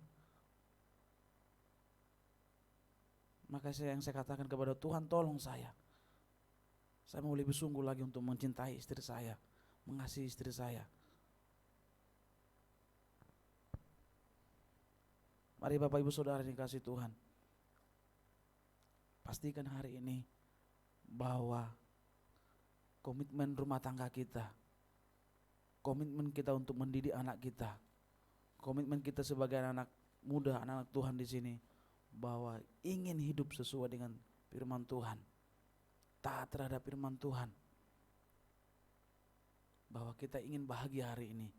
Speaker 3: Maka yang saya katakan kepada Tuhan, tolong saya. Saya mau lebih sungguh lagi untuk mencintai istri saya, mengasihi istri saya. Mari Bapak Ibu Saudara dikasih Tuhan. Pastikan hari ini bahwa komitmen rumah tangga kita, komitmen kita untuk mendidik anak kita, komitmen kita sebagai anak muda, anak Tuhan di sini, bahwa ingin hidup sesuai dengan firman Tuhan, taat terhadap firman Tuhan, bahwa kita ingin bahagia hari ini,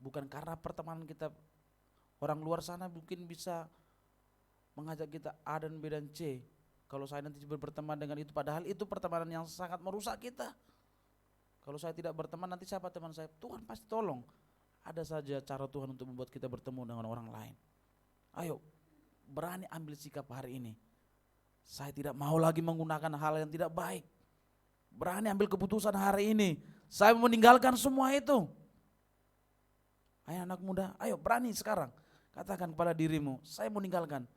Speaker 3: bukan karena pertemanan kita. Orang luar sana mungkin bisa mengajak kita A dan B dan C. Kalau saya nanti berteman dengan itu, padahal itu pertemanan yang sangat merusak kita. Kalau saya tidak berteman, nanti siapa teman saya? Tuhan pasti tolong. Ada saja cara Tuhan untuk membuat kita bertemu dengan orang lain. Ayo,
Speaker 5: berani ambil sikap hari ini. Saya tidak mau lagi menggunakan hal yang tidak baik. Berani ambil keputusan hari ini. Saya meninggalkan semua itu. Ayo anak muda, ayo berani sekarang. Katakan kepada dirimu, saya meninggalkan.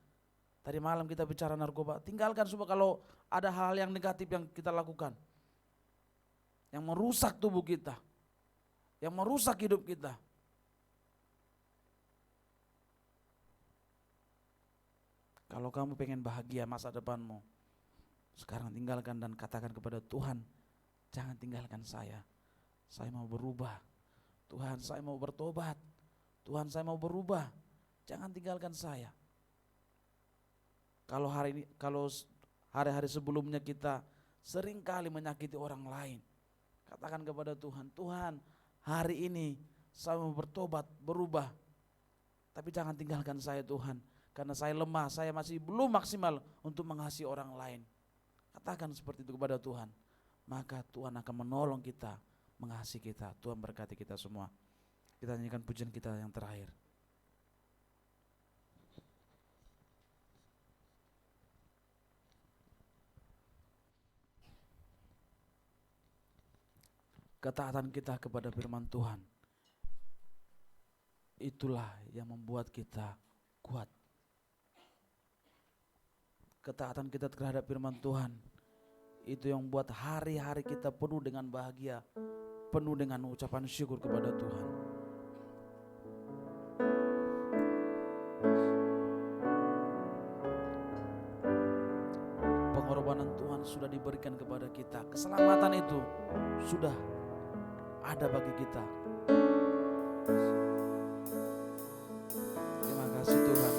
Speaker 5: Tadi malam kita bicara narkoba, tinggalkan semua kalau ada hal yang negatif yang kita lakukan. Yang merusak tubuh kita. Yang merusak hidup kita. Kalau kamu pengen bahagia masa depanmu, sekarang tinggalkan dan katakan kepada Tuhan, jangan tinggalkan saya. Saya mau berubah. Tuhan, saya mau bertobat. Tuhan, saya mau berubah. Jangan tinggalkan saya. Kalau hari-hari sebelumnya kita sering kali menyakiti orang lain, katakan kepada Tuhan, Tuhan, hari ini saya mau bertobat, berubah. Tapi jangan tinggalkan saya Tuhan. Karena saya lemah, saya masih belum maksimal untuk mengasihi orang lain. Katakan seperti itu kepada Tuhan. Maka Tuhan akan menolong kita, mengasihi kita. Tuhan berkati kita semua. Kita nyanyikan pujian kita yang terakhir. Ketaatan kita kepada firman Tuhan, itulah yang membuat kita kuat. Ketaatan kita terhadap firman Tuhan, itu yang membuat hari-hari kita penuh dengan bahagia, penuh dengan ucapan syukur kepada Tuhan. Pengorbanan Tuhan sudah diberikan kepada kita. Keselamatan itu sudah ada bagi kita. Terima kasih Tuhan.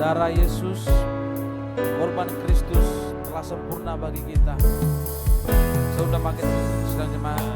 Speaker 5: Darah Yesus, korban Kristus telah sempurna bagi kita. Sudah pakai sedang jemaat.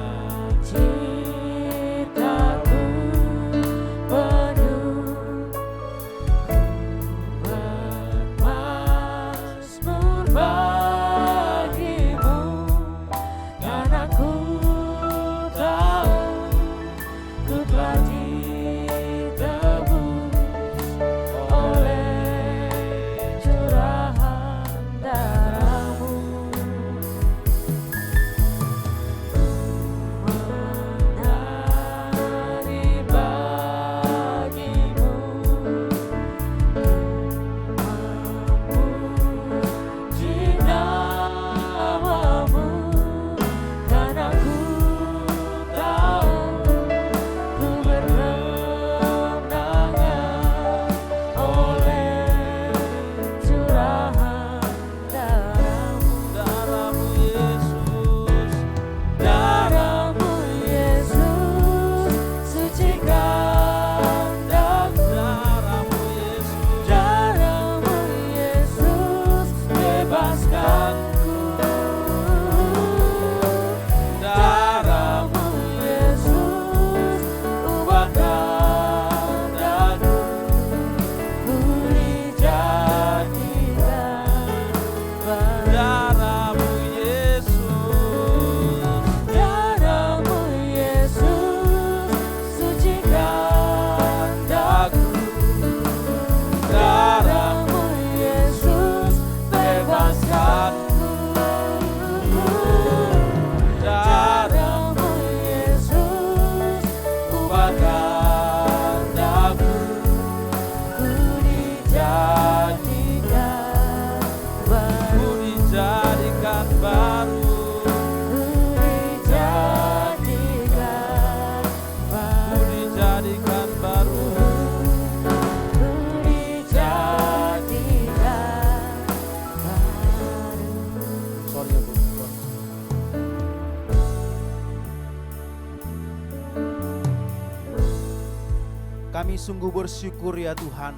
Speaker 4: Kami sungguh bersyukur ya Tuhan,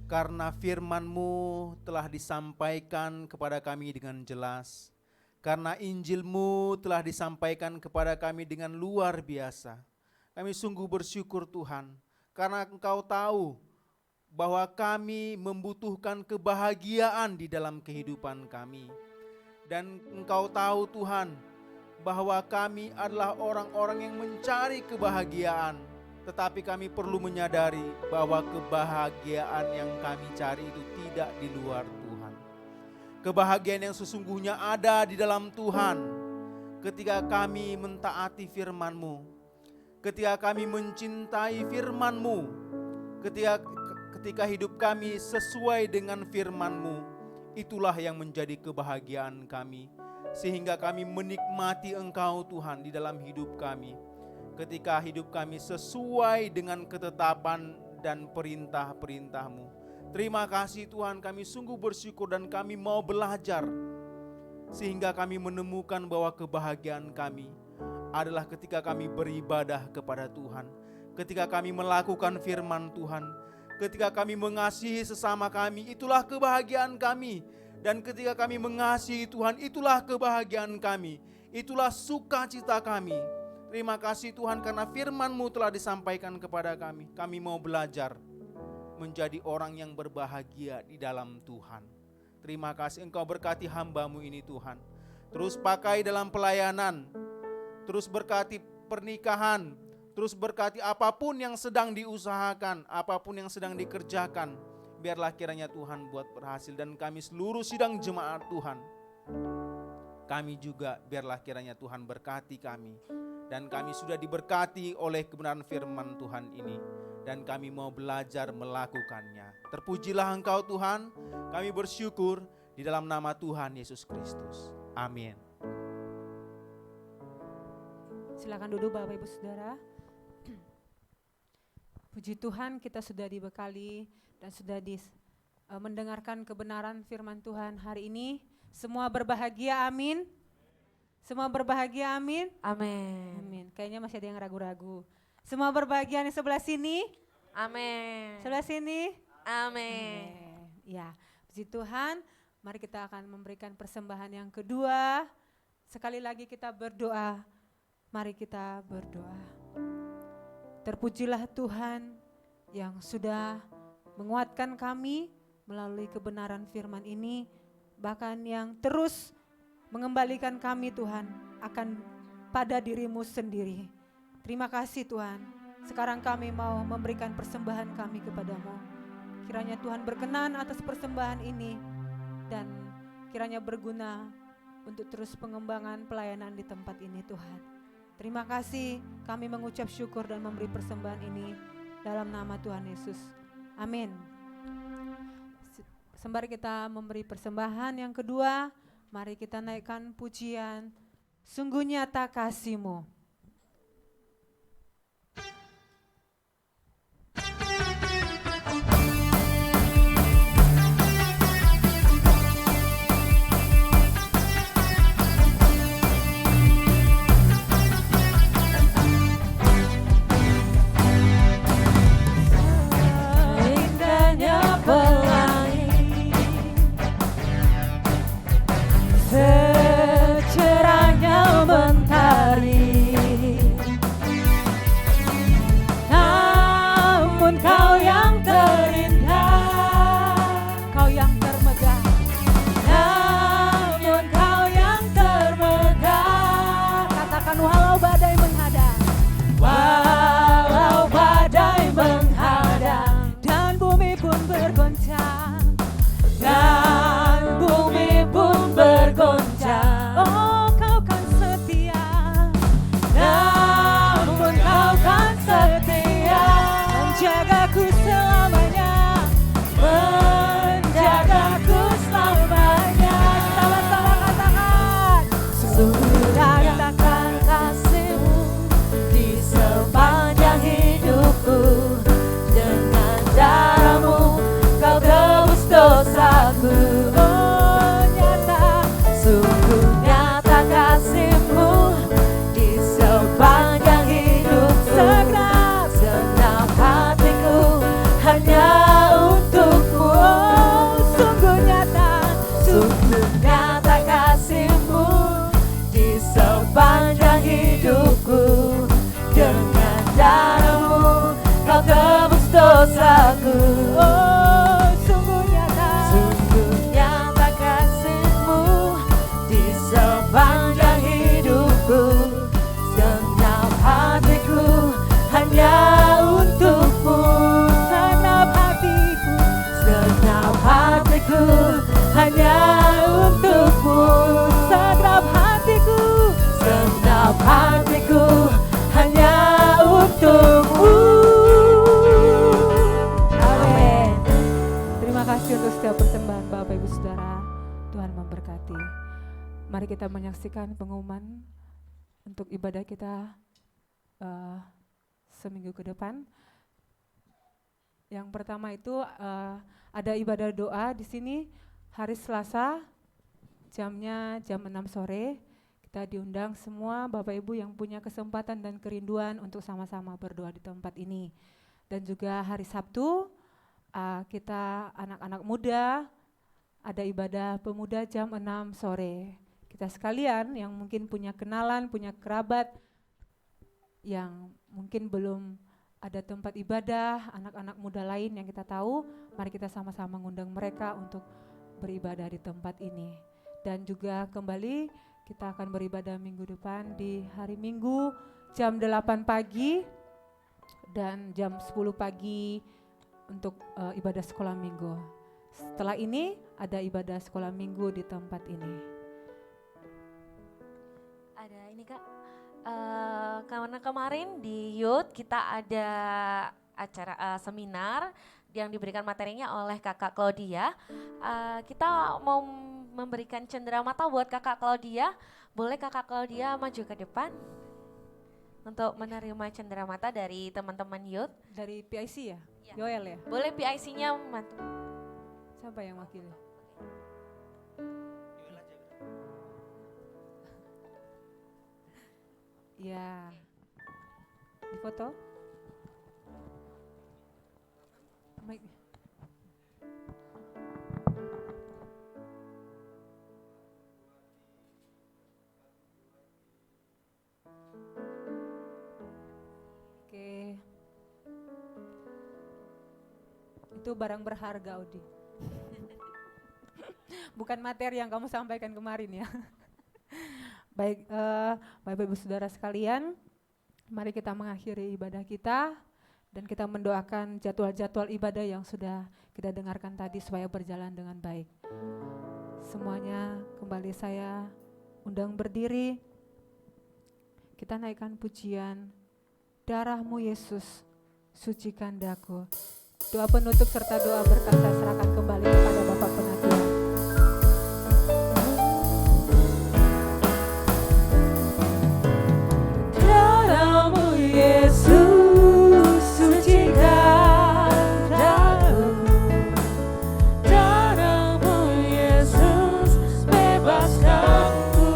Speaker 4: karena firman-Mu telah disampaikan kepada kami dengan jelas. Karena Injil-Mu telah disampaikan kepada kami dengan luar biasa. Kami sungguh bersyukur Tuhan, karena Engkau tahu bahwa kami membutuhkan kebahagiaan di dalam kehidupan kami. Dan Engkau tahu Tuhan, bahwa kami adalah orang-orang yang mencari kebahagiaan. Tetapi kami perlu menyadari bahwa kebahagiaan yang kami cari itu tidak di luar Tuhan. Kebahagiaan yang sesungguhnya ada di dalam Tuhan. Ketika kami mentaati firman-Mu, ketika kami mencintai firman-Mu, ketika hidup kami sesuai dengan firman-Mu, itulah yang menjadi kebahagiaan kami. Sehingga kami menikmati Engkau Tuhan di dalam hidup kami. Ketika hidup kami sesuai dengan ketetapan dan perintah-perintah-Mu. Terima kasih Tuhan, kami sungguh bersyukur dan kami mau belajar. Sehingga kami menemukan bahwa kebahagiaan kami adalah ketika kami beribadah kepada Tuhan. Ketika kami melakukan firman Tuhan. Ketika kami mengasihi sesama kami, itulah kebahagiaan kami. Dan ketika kami mengasihi Tuhan, itulah kebahagiaan kami. Itulah sukacita kami. Terima kasih Tuhan karena firman-Mu telah disampaikan kepada kami. Kami mau belajar menjadi orang yang berbahagia di dalam Tuhan. Terima kasih Engkau berkati hamba-Mu ini Tuhan. Terus pakai dalam pelayanan. Terus berkati pernikahan. Terus berkati apapun yang sedang diusahakan. Apapun yang sedang dikerjakan. Biarlah kiranya Tuhan buat berhasil. Dan kami seluruh sidang jemaat Tuhan. Kami juga biarlah kiranya Tuhan berkati kami. Dan kami sudah diberkati oleh kebenaran firman Tuhan ini. Dan kami mau belajar melakukannya. Terpujilah Engkau Tuhan. Kami bersyukur di dalam nama Tuhan Yesus Kristus. Amin.
Speaker 1: Silakan duduk Bapak Ibu Saudara. Puji Tuhan kita sudah dibekali dan sudah mendengarkan kebenaran firman Tuhan hari ini. Semua berbahagia, amin. Semua berbahagia, amin.
Speaker 2: Amin.
Speaker 1: Amin. Kayaknya masih ada yang ragu-ragu. Semua berbahagia di sebelah sini.
Speaker 2: Amin.
Speaker 1: Sebelah sini.
Speaker 2: Amin.
Speaker 1: Ya, puji Tuhan. Mari kita akan memberikan persembahan yang kedua. Sekali lagi kita berdoa. Mari kita berdoa. Terpujilah Tuhan yang sudah menguatkan kami melalui kebenaran firman ini. Bahkan yang terus mengembalikan kami Tuhan akan pada diri-Mu sendiri. Terima kasih Tuhan. Sekarang kami mau memberikan persembahan kami kepada-Mu. Kiranya Tuhan berkenan atas persembahan ini dan kiranya berguna untuk terus pengembangan pelayanan di tempat ini Tuhan. Terima kasih, kami mengucap syukur dan memberi persembahan ini dalam nama Tuhan Yesus. Amin. Sembari kita memberi persembahan yang kedua, mari kita naikkan pujian, sungguh nyata kasih-Mu.
Speaker 2: Secerahnya mentari hanya untukmu. Segenap hatiku hanya untukmu. Amin.
Speaker 1: Terima kasih untuk setiap persembahan Bapak Ibu Saudara. Tuhan memberkati. Mari kita menyaksikan pengumuman untuk ibadah kita seminggu ke depan. Yang pertama itu ada ibadah doa di sini hari Selasa, jamnya jam 6 sore. Kita diundang semua Bapak Ibu yang punya kesempatan dan kerinduan untuk sama-sama berdoa di tempat ini. Dan juga hari Sabtu kita anak-anak muda ada ibadah pemuda jam 6 sore. Kita sekalian yang mungkin punya kenalan, punya kerabat yang mungkin belum ada tempat ibadah, anak-anak muda lain yang kita tahu, mari kita sama-sama mengundang mereka untuk beribadah di tempat ini. Dan juga kembali kita akan beribadah minggu depan di hari Minggu jam 8 pagi dan jam 10 pagi untuk ibadah sekolah minggu. Setelah ini ada ibadah sekolah minggu di tempat ini.
Speaker 2: Ada ini Kak, karena kemarin di Youth kita ada acara seminar yang diberikan materinya oleh Kakak Claudia. Kita mau memberikan cenderamata buat Kakak Claudia. Boleh Kakak Claudia maju ke depan untuk menerima cenderamata dari teman-teman Youth.
Speaker 1: Dari PIC ya?
Speaker 2: Ya.
Speaker 1: Yoel ya?
Speaker 2: Boleh PIC-nya
Speaker 1: Siapa yang wakili? Ya, di foto. Mic. Oke. Itu barang berharga, Odi. Bukan materi yang kamu sampaikan kemarin ya. Baik, Bapak Ibu Saudara sekalian, mari kita mengakhiri ibadah kita dan kita mendoakan jadwal-jadwal ibadah yang sudah kita dengarkan tadi supaya berjalan dengan baik. Semuanya kembali saya undang berdiri. Kita naikkan pujian, darah-Mu Yesus, sucikan daku. Doa penutup serta doa berkat saya serahkan kembali kepada Bapak Penasihat.
Speaker 2: Yesus, sucikan daku. Darah-Mu Yesus, bebaskanku.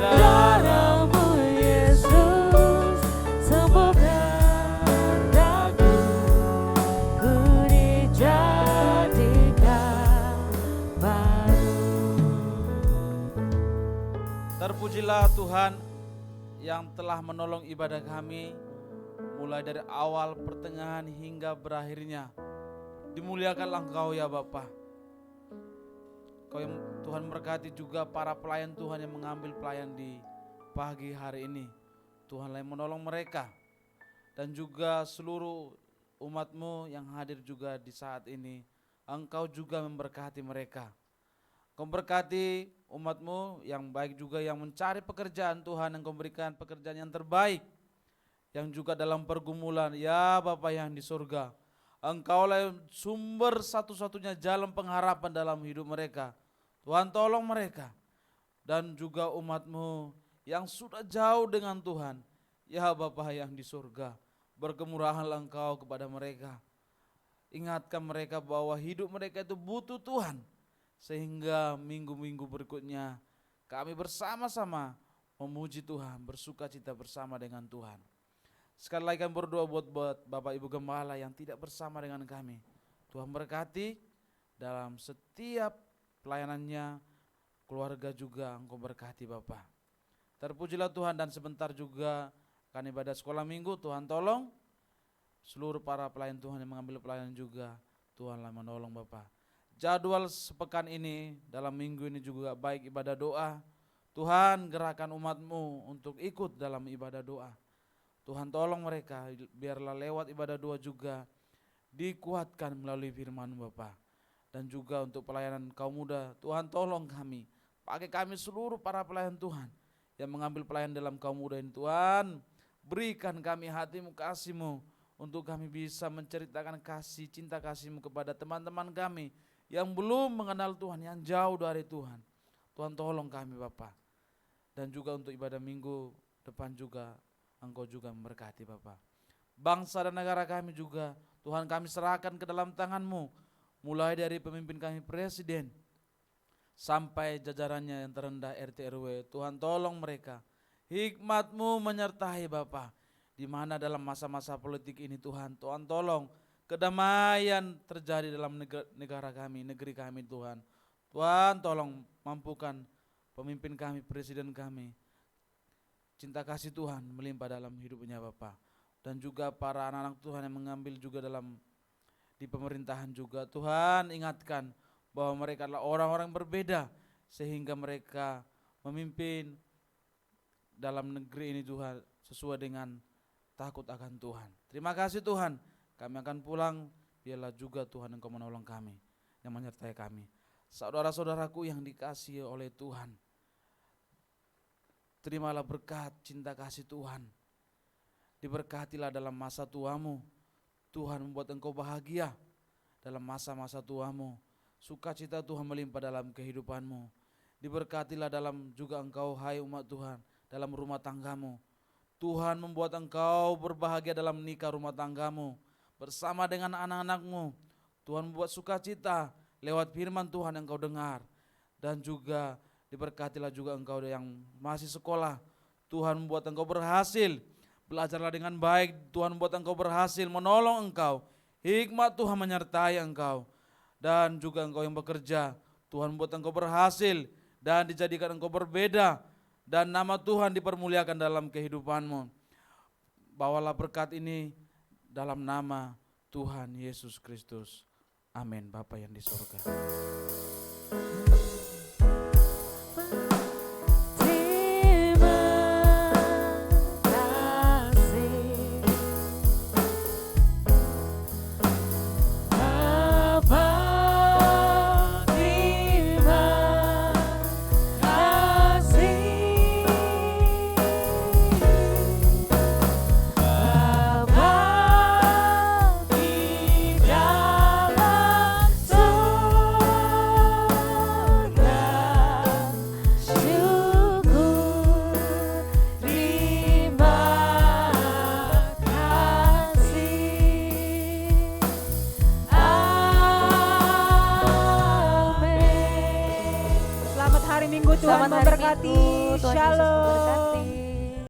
Speaker 2: Darah-Mu Yesus, sembuhkan daku. Ku dijadikan baru.
Speaker 5: Terpujilah Tuhan yang telah menolong ibadah kami mulai dari awal, pertengahan hingga berakhirnya. Dimuliakanlah Engkau ya Bapa. Kau yang Tuhan berkati juga para pelayan Tuhan yang mengambil pelayan di pagi hari ini. Tuhanlah yang menolong mereka dan juga seluruh umat-Mu yang hadir juga di saat ini. Engkau juga memberkati mereka. Kau berkati umat-Mu yang baik juga yang mencari pekerjaan Tuhan, yang Kau berikan pekerjaan yang terbaik, yang juga dalam pergumulan, ya Bapa yang di surga, Engkaulah sumber satu-satunya jalan pengharapan dalam hidup mereka. Tuhan tolong mereka dan juga umat-Mu yang sudah jauh dengan Tuhan, ya Bapa yang di surga, berkemurahanlah Engkau kepada mereka. Ingatkan mereka bahwa hidup mereka itu butuh Tuhan. Sehingga minggu-minggu berikutnya kami bersama-sama memuji Tuhan, bersuka cita bersama dengan Tuhan. Sekali lagi kami berdoa buat Bapak Ibu Gembala yang tidak bersama dengan kami. Tuhan berkati dalam setiap pelayanannya, keluarga juga Engkau berkati Bapak. Terpujilah Tuhan dan sebentar juga akan ibadah sekolah minggu. Tuhan tolong seluruh para pelayan Tuhan yang mengambil pelayanan juga. Tuhanlah menolong Bapak. Jadwal sepekan ini, dalam minggu ini juga baik ibadah doa. Tuhan gerakan umat-Mu untuk ikut dalam ibadah doa. Tuhan tolong mereka, biarlah lewat ibadah doa juga dikuatkan melalui firman Bapa. Dan juga untuk pelayanan kaum muda, Tuhan tolong kami, pakai kami seluruh para pelayan Tuhan yang mengambil pelayan dalam kaum muda ini. Tuhan, berikan kami hati-Mu, kasih-Mu, untuk kami bisa menceritakan kasih, cinta kasih-Mu kepada teman-teman kami yang belum mengenal Tuhan, yang jauh dari Tuhan. Tuhan tolong kami Bapa. Dan juga untuk ibadah minggu depan juga, Engkau juga memberkati Bapa. Bangsa dan negara kami juga, Tuhan kami serahkan ke dalam tangan-Mu. Mulai dari pemimpin kami presiden sampai jajarannya yang terendah RT RW. Tuhan tolong mereka. Hikmat-Mu menyertai Bapa. Di mana dalam masa-masa politik ini Tuhan tolong kedamaian terjadi dalam negara kami, negeri kami Tuhan. Tuhan tolong mampukan pemimpin kami, presiden kami. Cinta kasih Tuhan melimpah dalam hidupnya Bapa. Dan juga para anak-anak Tuhan yang mengambil juga di pemerintahan juga. Tuhan ingatkan bahwa mereka adalah orang-orang berbeda sehingga mereka memimpin dalam negeri ini Tuhan sesuai dengan takut akan Tuhan. Terima kasih Tuhan, kami akan pulang, biarlah juga Tuhan Engkau menolong kami, yang menyertai kami. Saudara-saudaraku yang dikasihi oleh Tuhan, terimalah berkat cinta kasih Tuhan. Diberkatilah dalam masa tuamu. Tuhan membuat engkau bahagia dalam masa-masa tuamu. Sukacita Tuhan melimpah dalam kehidupanmu. Diberkatilah dalam juga engkau hai umat Tuhan dalam rumah tanggamu. Tuhan membuat engkau berbahagia dalam nikah rumah tanggamu bersama dengan anak-anakmu. Tuhan membuat sukacita lewat firman Tuhan yang engkau dengar. Dan juga diberkatilah juga engkau yang masih sekolah. Tuhan membuat engkau berhasil. Belajarlah dengan baik, Tuhan membuat engkau berhasil menolong engkau. Hikmat Tuhan menyertai engkau. Dan juga engkau yang bekerja, Tuhan membuat engkau berhasil dan dijadikan engkau berbeda. Dan nama Tuhan dipermuliakan dalam kehidupanmu. Bawalah berkat ini dalam nama Tuhan Yesus Kristus. Amin. Bapa yang di surga.
Speaker 1: Selamat hari Minggu, Tuhan
Speaker 2: Selamat hari
Speaker 1: memberkati.
Speaker 2: Minggu, Tuhan Yesus
Speaker 1: Shalom.
Speaker 2: memberkati.